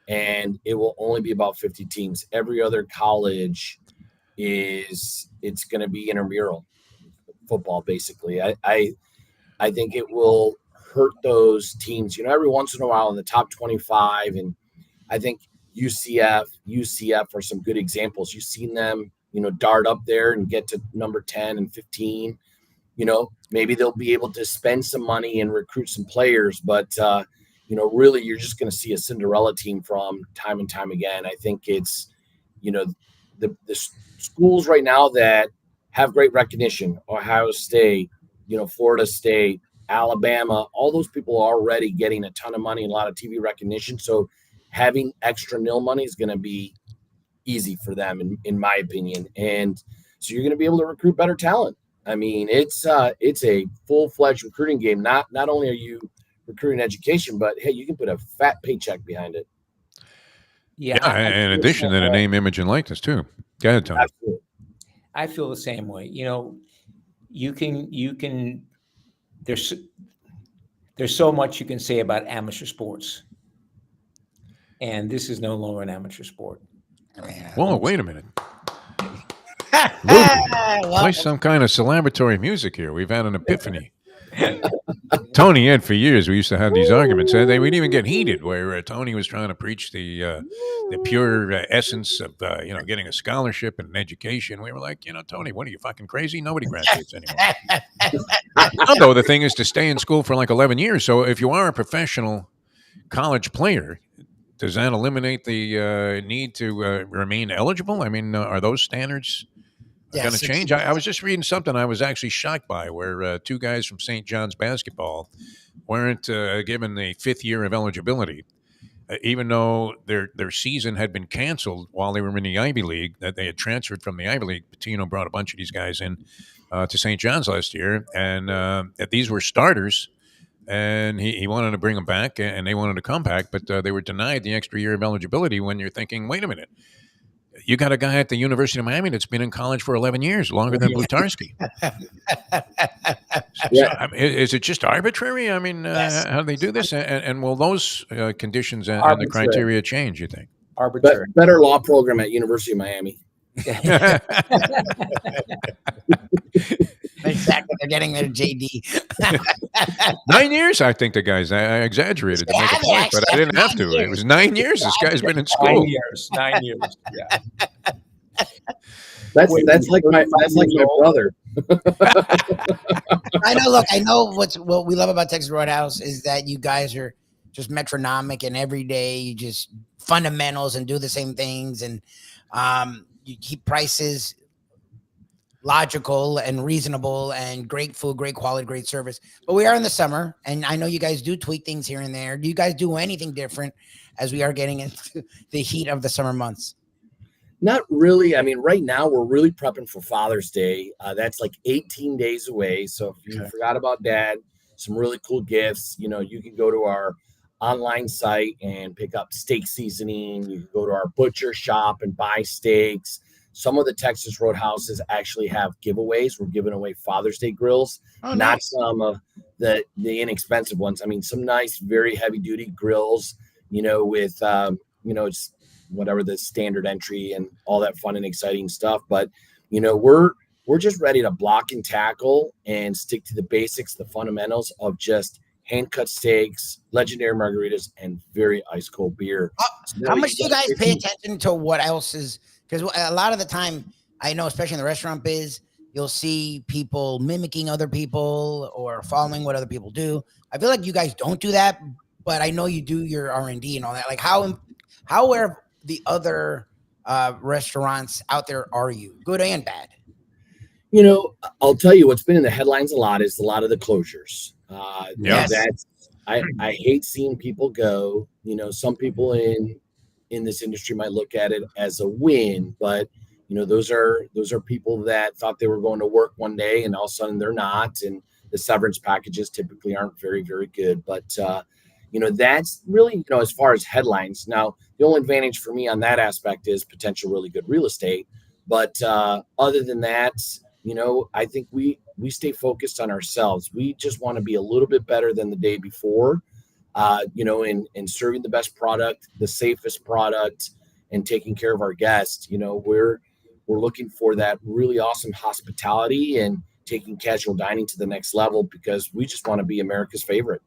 and it will only be about 50 teams. Every other college it's going to be intramural football, basically. I think it will hurt those teams, every once in a while in the top 25, and I think UCF are some good examples. You've seen them, dart up there and get to number 10 and 15. Maybe they'll be able to spend some money and recruit some players, but really you're just going to see a Cinderella team from time and time again. I think it's, the schools right now that have great recognition, Ohio State, Florida State, Alabama, all those people are already getting a ton of money and a lot of TV recognition. So having extra nil money is going to be easy for them, in my opinion. And so you're going to be able to recruit better talent. I mean, it's a full-fledged recruiting game. Not only are you recruiting education, but hey, you can put a fat paycheck behind it.
Yeah, in addition to the name, image, and likeness too. Go ahead, Tony.
Absolutely.
I feel the same way. You can. There's so much you can say about amateur sports, and this is no longer an amateur sport.
Whoa, wait a minute. Play some kind of celebratory music here. We've had an epiphany. Tony, Ed, for years we used to have these arguments. They would even get heated where Tony was trying to preach the pure essence of getting a scholarship and an education. We were like, Tony, what are you, fucking crazy? Nobody graduates anymore. Although the thing is to stay in school for like 11 years. So if you are a professional college player, does that eliminate the need to remain eligible? I mean, are those standards going to change? I was just reading something I was actually shocked by where two guys from St. John's basketball weren't given the 5th year of eligibility, even though their season had been canceled while they were in the Ivy League, that they had transferred from the Ivy League. Patino brought a bunch of these guys in to St. John's last year, and that these were starters, and he wanted to bring them back, and they wanted to come back, but they were denied the extra year of eligibility when you're thinking, wait a minute, you got a guy at the University of Miami that's been in college for 11 years, longer than Blutarski. Is it just arbitrary? I mean, how do they do this? And will those conditions and the criteria change, you think?
Arbitrary. Better law program at University of Miami.
Exactly. They're getting their JD.
9 years, I think the guys, I exaggerated to make a point, but I didn't have to. It was 9 years. This guy's been in school.
9 years. Yeah.
That's like my brother.
I know. Look, I know what we love about Texas Roadhouse is that you guys are just metronomic, and every day you just fundamentals and do the same things, and you keep prices logical and reasonable, and great food, great quality, great service. But we are in the summer, and I know you guys do tweak things here and there. Do you guys do anything different as we are getting into the heat of the summer months?
Not really. I mean, right now we're really prepping for Father's Day. That's like 18 days away. So if you forgot about Dad, some really cool gifts. You can go to our online site and pick up steak seasoning. You can go to our butcher shop and buy steaks. Some of the Texas Roadhouses actually have giveaways. We're giving away Father's Day grills, not some of the inexpensive ones. I mean, some nice, very heavy duty grills, with, it's whatever the standard entry and all that fun and exciting stuff. But, we're just ready to block and tackle and stick to the basics, the fundamentals of just hand-cut steaks, legendary margaritas, and very ice-cold beer. So
How much do you guys pay attention to what else is? Because a lot of the time, I know, especially in the restaurant biz, you'll see people mimicking other people or following what other people do. I feel like you guys don't do that, but I know you do your R&D and all that. Like how aware the other restaurants out there are you, good and bad?
I'll tell you what's been in the headlines a lot is a lot of the closures.
Yes.
That's I hate seeing people go. Some people in this industry might look at it as a win, but those are people that thought they were going to work one day and all of a sudden they're not, and the severance packages typically aren't very, very good. But that's really as far as headlines. Now, the only advantage for me on that aspect is potential really good real estate. But other than that, I think we stay focused on ourselves. We just want to be a little bit better than the day before, in serving the best product, the safest product, and taking care of our guests. We're looking for that really awesome hospitality and taking casual dining to the next level because we just want to be America's favorite.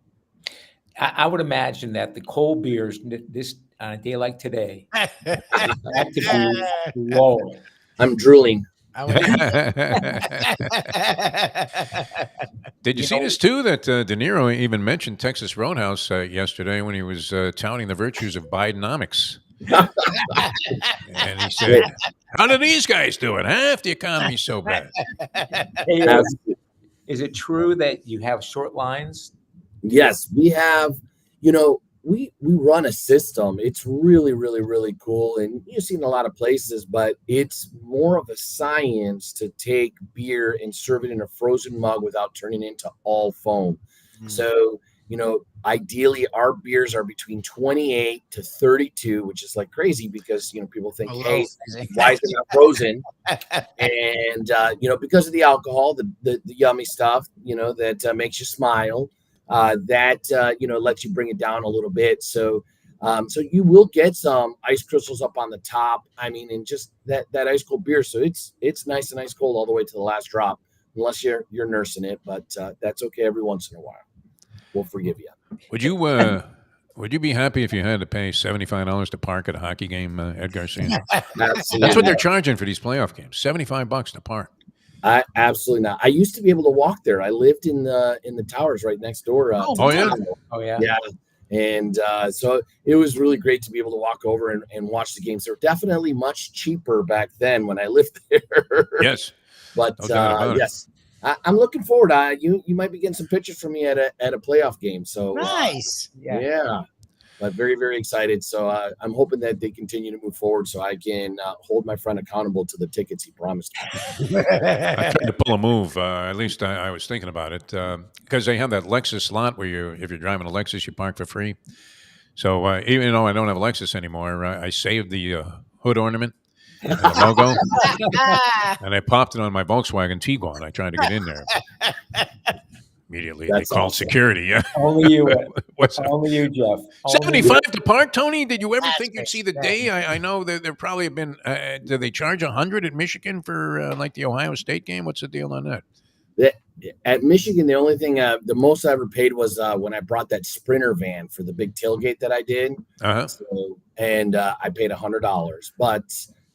I would imagine that the cold beers this on a day like today have to be low.
I'm drooling.
Did you see this too? That De Niro even mentioned Texas Roadhouse yesterday when he was touting the virtues of Bidenomics. And he said, "How do these guys do it? Half the economy's so bad."
Hey, is it true that you have short lines?
Yes, we have. We run a system. It's really, really, really cool. And you've seen a lot of places, but it's more of a science to take beer and serve it in a frozen mug without turning it into all foam. So, ideally our beers are between 28 to 32, which is like crazy because, people think, hey, why is it not frozen? And, because of the alcohol, the yummy stuff, that makes you smile. That lets you bring it down a little bit. So you will get some ice crystals up on the top. I mean, and just that ice cold beer. So it's nice and ice cold all the way to the last drop, unless you're nursing it. But that's okay every once in a while. We'll forgive you.
Would you be happy if you had to pay $75 to park at a hockey game, Ed Garcia?
Absolutely.
That's what they're charging for these playoff games. $75 to park.
Absolutely not. I used to be able to walk there. I lived in the towers right next door.
Oh yeah.
Yeah. And so it was really great to be able to walk over and watch the games. They were definitely much cheaper back then when I lived there.
Yes.
But yes, I'm looking forward. You might be getting some pictures from me at a playoff game. So
nice.
Yeah. But very, very excited. So I'm hoping that they continue to move forward so I can hold my friend accountable to the tickets he promised me.
I tried to pull a move. At least I was thinking about it because they have that Lexus lot where if you're driving a Lexus, you park for free. So even though I don't have a Lexus anymore, I saved the hood ornament and the logo, and I popped it on my Volkswagen Tiguan. I tried to get in there. Immediately,
That's
they called
awesome.
security. Yeah.
Only you.
What's up?
Only you, Jeff.
75 to park, Tony? Did you ever
That's
think you'd see the
great.
day? I know that there probably have been. Do they charge 100 at Michigan for like the Ohio State game? What's the deal on that?
At Michigan, the only thing, the most I ever paid was when I brought that Sprinter van for the big tailgate that I did. So, and I paid $100. But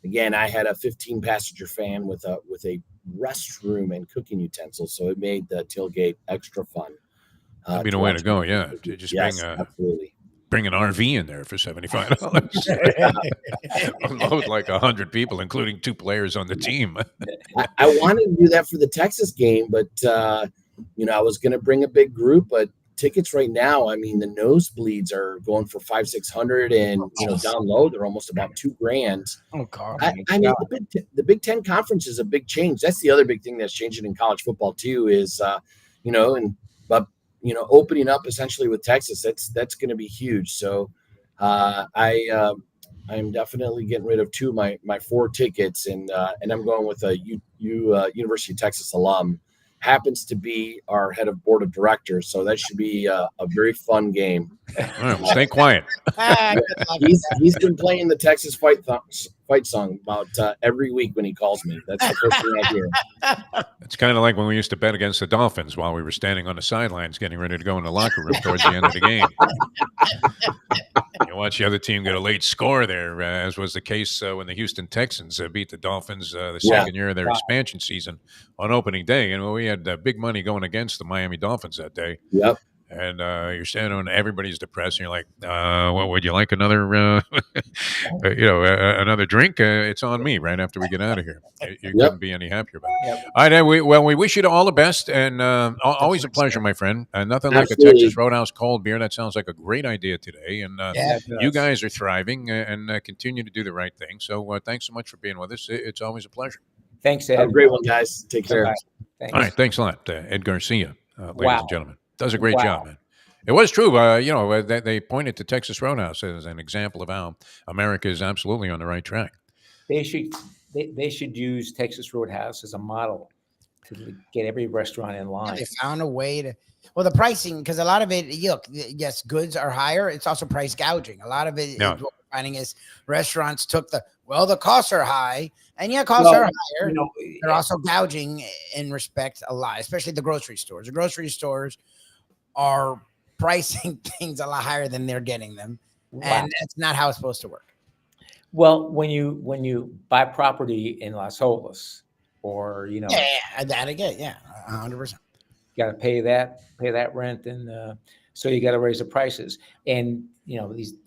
again, I had a 15-passenger van with a restroom and cooking utensils, so it made the tailgate extra fun.
That'd be the way to go. Yeah, to just
absolutely.
Bring an RV in there for $75. Load like 100 people, including 2 players on the team.
I wanted to do that for the Texas game, but I was going to bring a big group, but tickets right now, I mean, the nosebleeds are going for $500-600, and down low they're almost about $2,000.
Oh God!
I mean, the Big Ten conference is a big change. That's the other big thing that's changing in college football too. Is opening up essentially with Texas. That's going to be huge. So I'm definitely getting rid of 2 of my 4 tickets, and I'm going with a University of Texas alum. happens to be our head of board of directors. So that should be a very fun game.
All right, well, stay quiet.
Good luck with that.
He's been playing the Texas fight song about every week when he calls me. That's the first thing I hear.
It's kind of like when we used to bet against the Dolphins while we were standing on the sidelines getting ready to go in the locker room towards the end of the game. You watch the other team get a late score there, as was the case when the Houston Texans beat the Dolphins the second year of their expansion season on opening day. And we had big money going against the Miami Dolphins that day.
Yep.
And you're standing on, everybody's depressed. And you're like, well, would you like another, another drink? It's on me right after we get out of here. You couldn't be any happier about it.
Yep.
All right, we wish you all the best, and always a pleasure, my friend. Nothing like a
Absolutely.
Texas Roadhouse cold beer. That sounds like a great idea today. And you guys are thriving and continue to do the right thing. So thanks so much for being with us. It's always a pleasure.
Thanks, Ed.
Have a great one, guys. Take care.
Bye. Thanks.
All right, thanks a lot, Ed Garcia, ladies
Wow.
and gentlemen. Does a great
Wow.
job, man. It was true. They pointed to Texas Roadhouse as an example of how America is absolutely on the right track.
They should use Texas Roadhouse as a model to get every restaurant in line.
They found a way to. Well, the pricing, because a lot of it, look, yes, goods are higher. It's also price gouging. A lot of it,
Yeah.
what we're finding is restaurants took the costs are high, and costs are higher. They're also gouging in respect a lot, especially the grocery stores. The grocery stores are pricing things a lot higher than they're getting them, and that's not how it's supposed to work.
Well, when you buy property in Las Olas, or
That again, 100%.
got to pay that rent, and so you got to raise the prices. And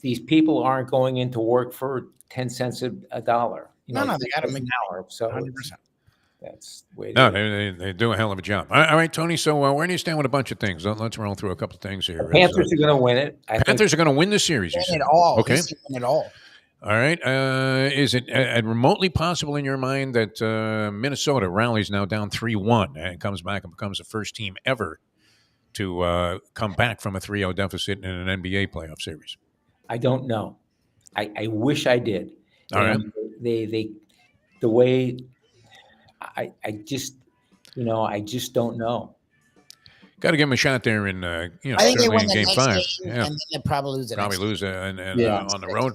these people aren't going into work for 10 cents a dollar.
No, they got to make
an hour. So
100%.
that's the way.
No, they do a hell of a job. All right, Tony. So where do you stand with a bunch of things? Let's roll through a couple of things here.
Panthers are going to win it.
Panthers are going to win the series. You
Win
said.
it all.
Okay.
Win it all.
All right. Is it remotely possible in your mind that Minnesota rallies now down 3-1 and comes back and becomes the first team ever to come back from a 3-0 deficit in an NBA playoff series?
I don't know. I wish I did.
All right.
The way I just don't know.
Got to give them a shot there in
I think they
certainly
win
in
the
Game
next
5.
game,
Yeah.
and then they probably lose it.
Probably lose on the road.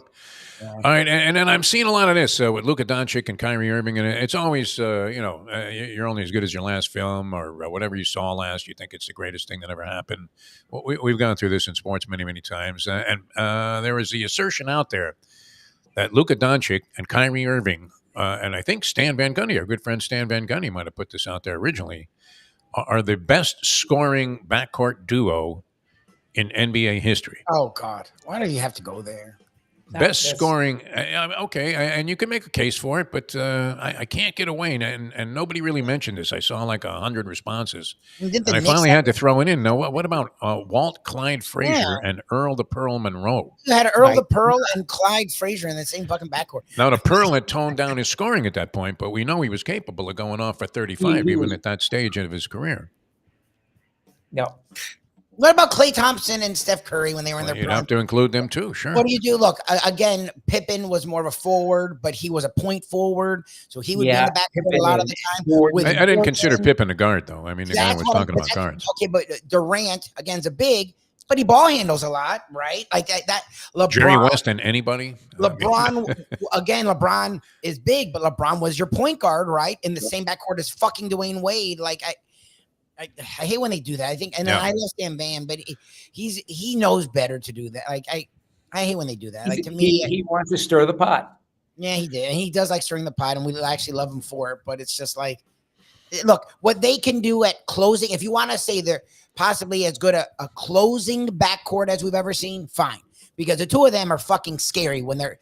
Yeah.
All right, and then I'm seeing a lot of this with Luka Doncic and Kyrie Irving, and it's always, you're only as good as your last film or whatever you saw last. You think it's the greatest thing that ever happened. Well, we've gone through this in sports many, many times, and there was the assertion out there that Luka Doncic and Kyrie Irving, and I think Stan Van Gundy, our good friend Stan Van Gundy, might have put this out there originally, are the best scoring backcourt duo in NBA history.
Oh God, why do you have to go there?
Best scoring, okay, and you can make a case for it, but I can't get away, and nobody really mentioned this. I saw like 100 responses, and I finally had to throw it in. Now, what about Walt Clyde Frazier and Earl the Pearl Monroe?
You had Earl the Pearl and Clyde Frazier in the same fucking backcourt.
Now, the Pearl had toned down his scoring at that point, but we know he was capable of going off for 35 even at that stage of his career.
No.
What about Klay Thompson and Steph Curry when they were in their
You'd
prime?
have to include them too, sure.
What do you do? Look, again, Pippen was more of a forward, but he was a point forward, so he would be in the backcourt a lot of the time.
I didn't consider Pippen a guard, though. I mean, the guy was talking about guards.
Okay, but Durant, again's a big, but he ball handles a lot, right? Like that LeBron.
Jerry West and anybody?
LeBron is big, but LeBron was your point guard, right? In the same backcourt as fucking Dwayne Wade. Like, I hate when they do that. I think, and I understand Van, but he knows better to do that. Like I hate when they do that. Like to me,
he wants to stir the pot.
Yeah, he did, and he does like stirring the pot, and we actually love him for it. But it's just like, look, what they can do at closing. If you want to say they're possibly as good a closing backcourt as we've ever seen, fine, because the two of them are fucking scary when they're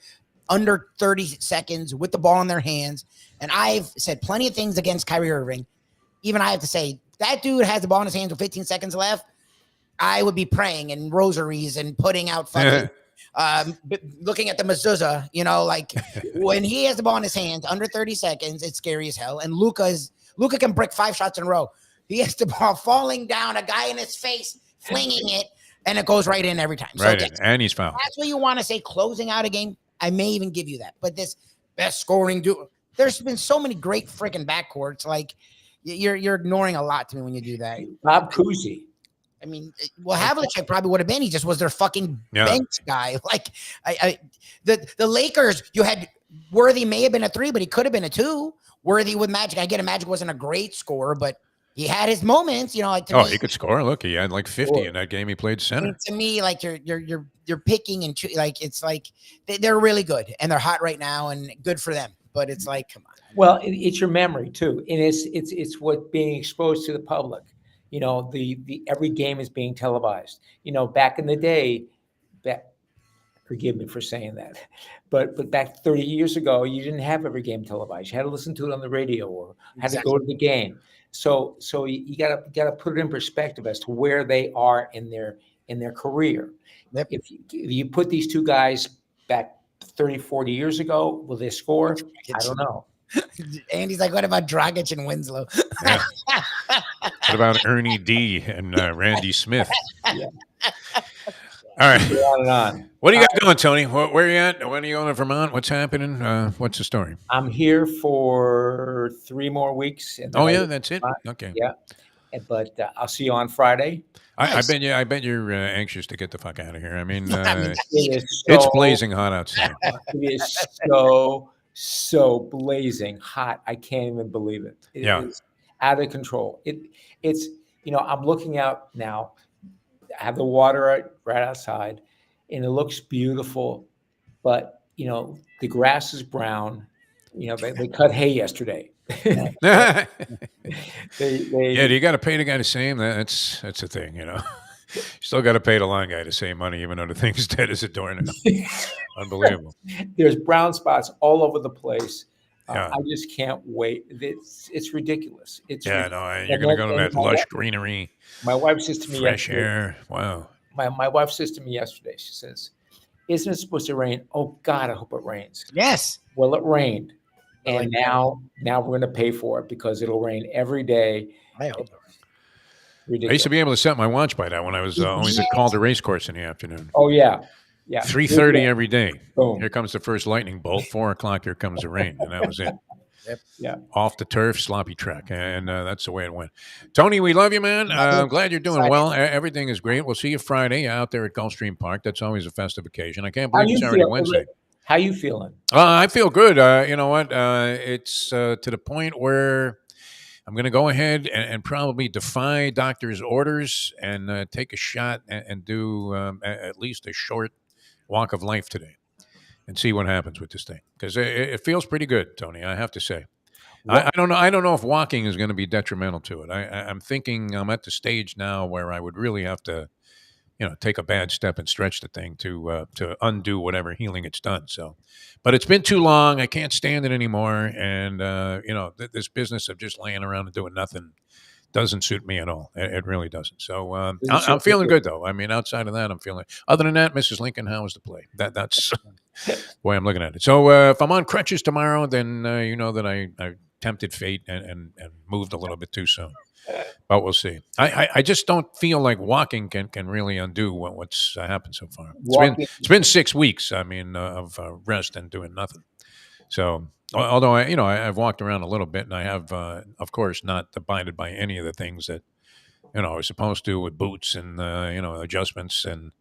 under 30 seconds with the ball in their hands. And I've said plenty of things against Kyrie Irving. Even I have to say, that dude has the ball in his hands with 15 seconds left. I would be praying and rosaries and putting out fucking, looking at the mezuzah, like when he has the ball in his hands under 30 seconds, it's scary as hell. And Luka can break 5 shots in a row. He has the ball falling down, a guy in his face, flinging it, and it goes right in every time.
Right,
so
and he's fouled.
That's what you want to say, closing out a game. I may even give you that. But this best scoring dude, there's been so many great freaking backcourts. Like, You're ignoring a lot to me when you do that.
Bob Cousy.
I mean, well, Havlicek probably would have been. He just was their fucking bench guy. Like, the Lakers, you had Worthy may have been a 3, but he could have been a 2. Worthy with Magic. I get it. Magic wasn't a great scorer, but he had his moments. You know, like
me, he could score. Look, he had like 50 in that game. He played center.
To me, like you're picking and like it's like they're really good and they're hot right now and good for them. But it's like, come on.
Well, it's your memory too, and it's what being exposed to the public. You know, the every game is being televised. You know, back in the day, forgive me for saying that, but back 30 years ago, you didn't have every game televised. You had to listen to it on the radio or had to go to the game. So you gotta put it in perspective as to where they are in their career.
Yep.
If you put these two guys back 30, 40 years ago, will they score? I don't know.
Andy's like, what about Dragic and Winslow?
Yeah. What about Ernie D and Randy Smith?
Yeah.
All right.
On and on.
What do you got going, Tony? Where are you at? When are you going to Vermont? What's happening? What's the story?
I'm here for 3 more weeks. And
that's it. Okay.
Yeah, but I'll see you on Friday.
Nice. I bet you're anxious to get the fuck out of here. I mean,
it's
blazing hot outside.
It is so blazing hot. I can't even believe it. It is out of control. It's I'm looking out now. I have the water right outside, and it looks beautiful. But the grass is brown. They cut hay yesterday.
You got to pay the guy the same. That's the thing. You still got to pay the lawn guy the same money, even though the thing's dead as a doornail. Unbelievable.
There's brown spots all over the place. I just can't wait. It's ridiculous. You're
going to go to that lush greenery.
My wife says to me
fresh
yesterday,
air. Wow.
My wife says to me yesterday, she says, "Isn't it supposed to rain?" Oh God, I hope it rains.
Yes.
Well, it rained. And now we're going to pay for it because it'll rain every day.
I hope.
Ridiculous. I used to be able to set my watch by that when I was always at Calder Race Course in the afternoon.
Oh, yeah.
3:30 every day.
Boom.
Here comes the first lightning bolt. 4 o'clock, here comes the rain. And that was it.
Yep.
Yeah.
Off the turf, sloppy track. And that's the way it went. Tony, we love you, man. I'm glad you're doing well. Everything is great. We'll see you Friday out there at Gulfstream Park. That's always a festive occasion. I can't believe it's already Wednesday.
How you feeling?
I feel good. You know what? It's to the point where I'm going to go ahead and probably defy doctor's orders and take a shot and do at least a short walk of life today and see what happens with this thing. Because it feels pretty good, Tony, I have to say. I don't know. I don't know if walking is going to be detrimental to it. I'm thinking I'm at the stage now where I would really have to take a bad step and stretch the thing to undo whatever healing it's done. So, but it's been too long. I can't stand it anymore. And, this business of just laying around and doing nothing doesn't suit me at all. It really doesn't. So I'm feeling good, though. I mean, outside of that, I'm feeling – other than that, Mrs. Lincoln, how was the play? That's the way I'm looking at it. So if I'm on crutches tomorrow, then you know that I tempted fate and moved a little bit too soon. But we'll see. I just don't feel like walking can really undo what's happened so far. It's been 6 weeks. I mean, of rest and doing nothing. So, although I've walked around a little bit, and I have, of course, not abided by any of the things that I was supposed to with boots and adjustments and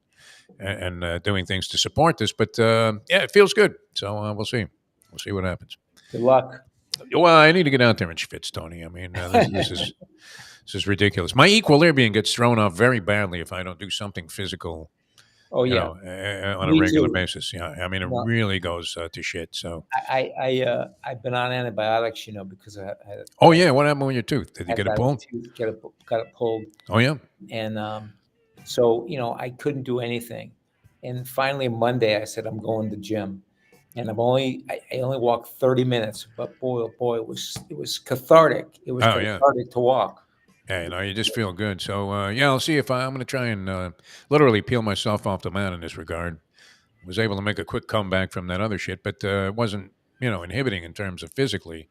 doing things to support this. But it feels good. So we'll see. We'll see what happens.
Good luck.
Well, I need to get out there in schwitz, Tony. I mean, this is ridiculous. My equilibrium gets thrown off very badly if I don't do something physical.
Oh yeah,
on a regular basis. Yeah, I mean, it really goes to shit. So
I've been on antibiotics, because I had.
Oh yeah, what happened with your tooth? Did you get it pulled?
Got it pulled.
Oh yeah.
And so I couldn't do anything, and finally Monday I said I'm going to the gym. And I only walked 30 minutes, but boy, oh boy, it was cathartic. It was cathartic to walk.
Yeah, you just feel good. So I'll see if I'm going to try and literally peel myself off the mat in this regard. Was able to make a quick comeback from that other shit, but it wasn't inhibiting in terms of physically.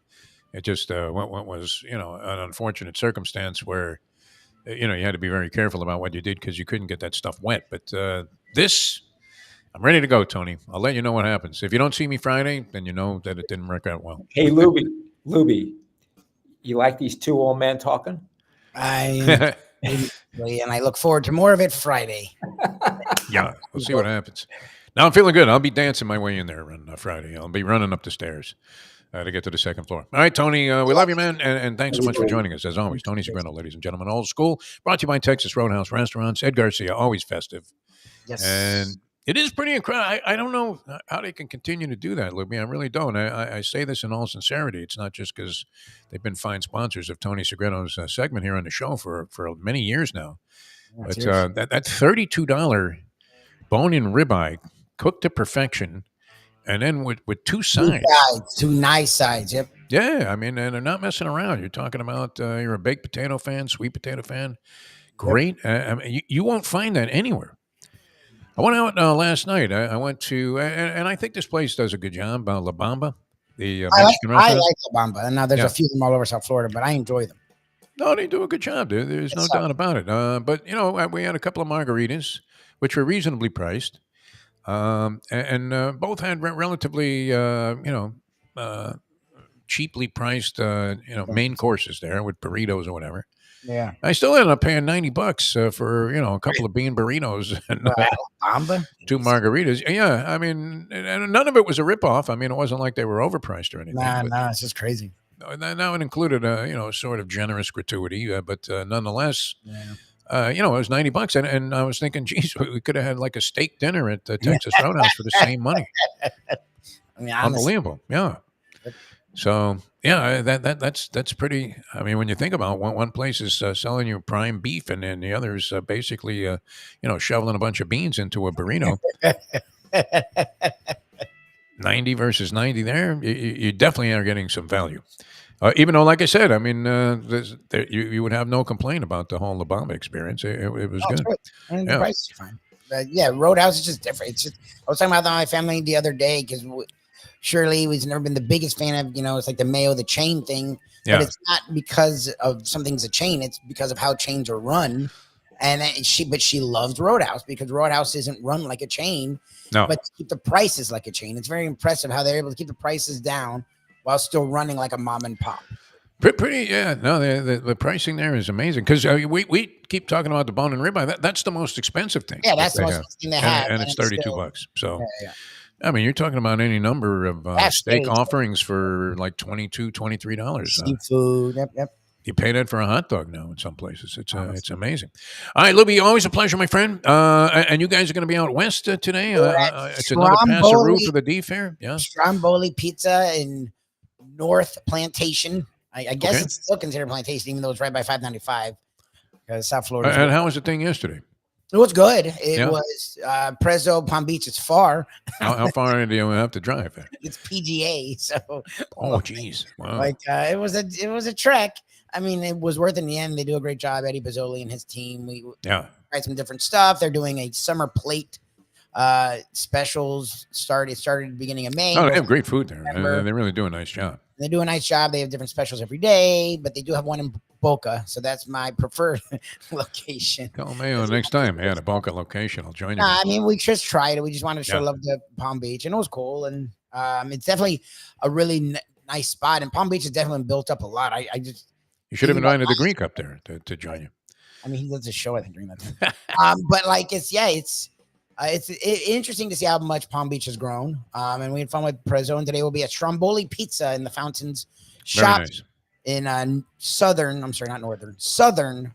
It just what was an unfortunate circumstance where you had to be very careful about what you did because you couldn't get that stuff wet. But this. I'm ready to go, Tony. I'll let you know what happens. If you don't see me Friday, then you know that it didn't work out well.
Hey, Lubie, You like these two old men talking?
I and I look forward to more of it Friday.
Yeah, we'll see what happens. Now I'm feeling good. I'll be dancing my way in there on Friday. I'll be running up the stairs to get to the second floor. All right, Tony, we love you, man, and thanks so much for joining us, as always. Tony Segreto, ladies and gentlemen, old school, brought to you by Texas Roadhouse Restaurants. Ed Garcia, always festive.
Yes.
And it is pretty incredible. I don't know how they can continue to do that, Libby. I really don't. I say this in all sincerity. It's not just because they've been fine sponsors of Tony Segreto's segment here on the show for many years now. But that $32 bone-in ribeye cooked to perfection, and then with two sides.
Two nice sides. Yep.
Yeah, I mean, and they're not messing around. You're talking about you're a baked potato fan, sweet potato fan. Great. Yep. I mean, you won't find that anywhere. I went out last night. I went to, and I think this place does a good job. La Bamba, the Mexican restaurant.
I like La Bamba. And now there's a few of them all over South Florida, but I enjoy them.
No, they do a good job. There's no doubt about it. But, we had a couple of margaritas, which were reasonably priced. And both had relatively, cheaply priced, main courses there with burritos or whatever.
Yeah,
I still ended up paying $90 for a couple of bean burritos and two margaritas. Yeah, I mean, and none of it was a ripoff. I mean, it wasn't like they were overpriced or anything.
Nah, it's just crazy.
Now it included a sort of generous gratuity, but nonetheless, it was $90, and I was thinking, geez, we could have had like a steak dinner at Texas Roadhouse for the same money.
I mean,
unbelievable, yeah. So yeah, that's pretty. I mean, when you think about one place is selling you prime beef, and then the other is basically shoveling a bunch of beans into a burrito. 90 versus 90 there, you definitely are getting some value. Even though, like I said, I mean, you would have no complaint about the whole La Bamba experience. It was good.
And the price is fine. But yeah, Roadhouse is just different. It's just, I was talking about that with my family the other day because Shirley has never been the biggest fan of, it's like the Mayo, the chain thing.
Yeah.
But it's not because of something's a chain. It's because of how chains are run. And she loves Roadhouse because Roadhouse isn't run like a chain, but to keep the prices like a chain. It's very impressive how they're able to keep the prices down while still running like a mom and pop.
Pretty, yeah. No, the pricing there is amazing because we keep talking about the bone and ribeye. That's the most expensive thing.
Yeah, that's the most expensive thing they have,
and it's $32. So,
yeah.
I mean, you're talking about any number of steak offerings for like $22, $23.
Seafood, yep.
You pay that for a hot dog now in some places. It's amazing. All right, Lubie, always a pleasure, my friend. And you guys are going to be out west today. It's another pass-a-roo for the D Fair. Yeah,
Stromboli Pizza in North Plantation. I guess it's still considered Plantation, even though it's right by 595. Because South Florida.
And how was the thing yesterday?
It was good. It was Prezzo, Palm Beach. It's far.
How far do you have to drive there?
It's PGA. So.
Oh, geez. Wow.
It was a trek. I mean, it was worth it in the end. They do a great job, Eddie Bozzoli and his team. We tried some different stuff. They're doing a summer plate specials. It started at the beginning of May.
Oh, they have great food there. They really do a nice job.
They do a nice job. They have different specials every day, but they do have one in Boca, so that's my preferred location.
Call me next time. Yeah, the Boca location. I'll join you.
I mean, we just tried it. We just wanted to show love to Palm Beach, and it was cool. And it's definitely a really nice spot. And Palm Beach has definitely built up a lot.
You should have invited the Greek up there to join you.
I mean, he does a show, I think, during that time. But like, it's interesting to see how much Palm Beach has grown. And we had fun with Prezzo, and today will be at Stromboli Pizza in the Fountains shop in southern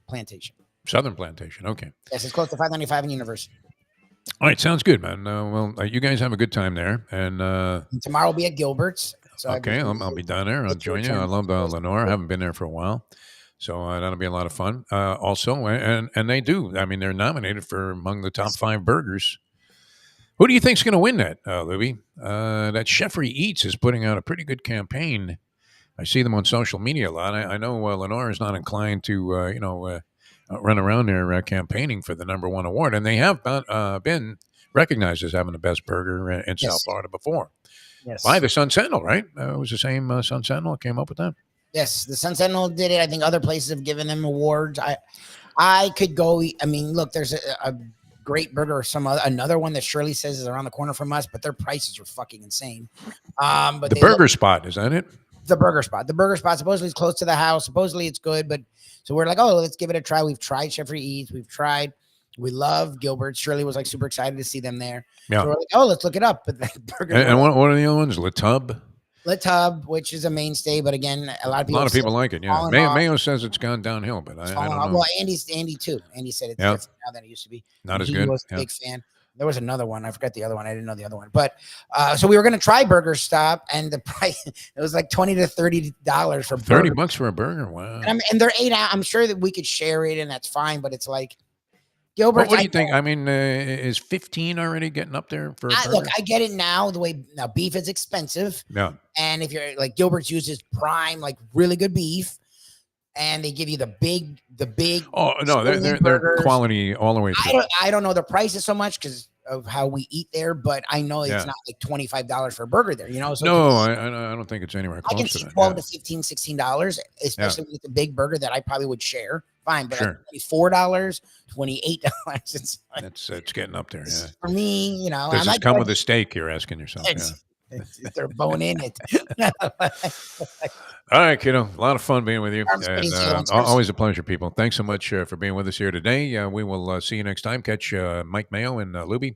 Plantation.
Southern Plantation, okay.
Yes, it's close to 595 and University.
All right, sounds good, man. You guys have a good time there. And
tomorrow will be at Gilbert's. So
I'll be down there. I'll join you. I love Lenore. I haven't been there for a while. So that'll be a lot of fun. Also, and they do. I mean, they're nominated for among the top 5 burgers. Who do you think's going to win that, Lubie? That Chefry Eats is putting out a pretty good campaign. I see them on social media a lot. I know Lenore is not inclined to, run around there campaigning for the #1 award, and they have been recognized as having the best burger in South Florida before.
Yes.
By the Sun Sentinel, right? It was the same Sun Sentinel came up with that.
Yes, the Sun Sentinel did it. I think other places have given them awards. I could go. I mean, look, there's a great burger or another one that Shirley says is around the corner from us, but their prices are fucking insane. But
the Burger Spot, is that it?
The burger spot. The burger spot supposedly is close to the house. Supposedly it's good, but so we're like, oh, let's give it a try. We've tried Jeffrey Eats. We love Gilbert. Shirley was like super excited to see them there.
Yeah.
So we're like, oh, let's look it up. But the burger
And what are the other ones? La Tub?
Le Tub, which is a mainstay, but again, a lot of
A
people.
lot of people like it. Yeah.
falling off.
Mayo says it's gone downhill, but I don't know.
Well, Andy too. Andy said it's
Yeah.
different now than it used to be.
Not as
He
good.
was a
Yeah.
big fan. There was another one. I forgot the other one. I didn't know the other one. But so we were going to try Burger Stop, and the price it was like $20 to $30 for burger.
$30 for a burger. Wow.
And they're 8 out. I'm sure that we could share it, and that's fine. But it's like Gilbert.
What do you think? I mean, is 15 already getting up there for a burger?
Look, I get it now. The way now beef is expensive,
Yeah.
and if you're like Gilbert's uses prime, like really good beef, and they give you the big.
Oh no, they're
burgers.
quality all the way through.
I don't know the prices so much because of how we eat there, but I know it's not like $25 for a burger there. So
No, I don't think it's anywhere
I can
close to
see
that.
$12 to $15, $16, especially with the big burger that I probably would share. Fine, but
Sure.
like $24, $28.
It's getting up there. Yeah.
For me,
Does
I'm
this
not
come
good-
with a steak? You're asking yourself. Yeah.
they're bone in it.
All right, kiddo. A lot of fun being with you.
Arms,
And,
squeeze, arms,
always a pleasure, people. Thanks so much for being with us here today. We will see you next time. Catch Mike Mayo and Lubie.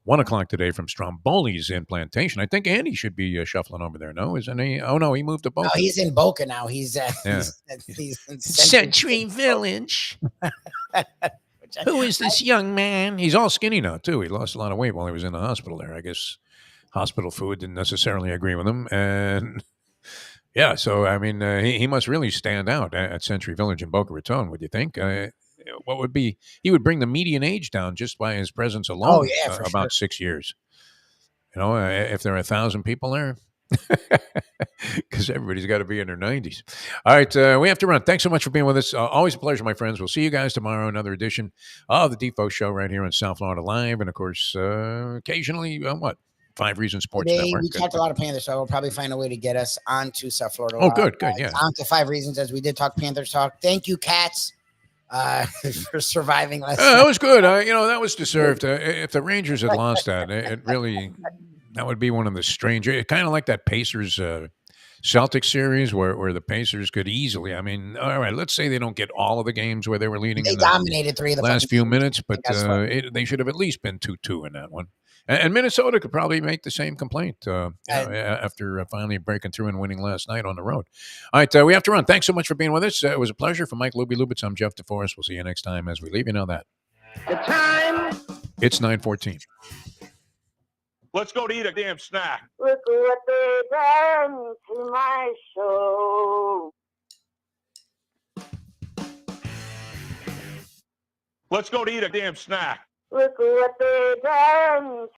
1:00 today from Stromboli's in Plantation. I think Andy should be shuffling over there. No, isn't he? Oh no, he moved to Boca.
No, he's in Boca now. He's he's in
Century Village. Who is this young man? He's all skinny now too. He lost a lot of weight while he was in the hospital there. I guess hospital food didn't necessarily agree with him, and yeah. So I mean, he must really stand out at Century Village in Boca Raton. Would you think? What would be? He would bring the median age down just by his presence alone.
Oh, yeah, for
about
sure.
6 years. If there are 1,000 people there. Because everybody's got to be in their 90s. All right, we have to run. Thanks so much for being with us. Always a pleasure, my friends. We'll see you guys tomorrow. Another edition of the Defo Show right here on South Florida Live, and of course, occasionally, 5 Reasons Sports
Today,
Network.
we talked a lot of Panthers, so we'll probably find a way to get us onto South Florida.
Oh, good, yeah.
Onto 5 Reasons, as we did talk Panthers talk. Thank you, Cats, for surviving last
That was good. That was deserved. If the Rangers had lost that, it really, that would be one of the stranger, kind of like that Pacers Celtics series where the Pacers could easily, all right, let's say they don't get all of the games where they were leading.
They
in the
dominated 3 of the
last
fucking
few
games.
minutes, but they should have at least been 2-2 in that one. And Minnesota could probably make the same complaint after finally breaking through and winning last night on the road. All right, we have to run. Thanks so much for being with us. It was a pleasure. For Mike Lubie Lubitz, I'm Jeff DeForest. We'll see you next time as we leave. You know that.
The time.
It's 9:14.
Let's go to eat a damn snack.
Look what they done to my show.
Let's go to eat a damn snack.
Look what they done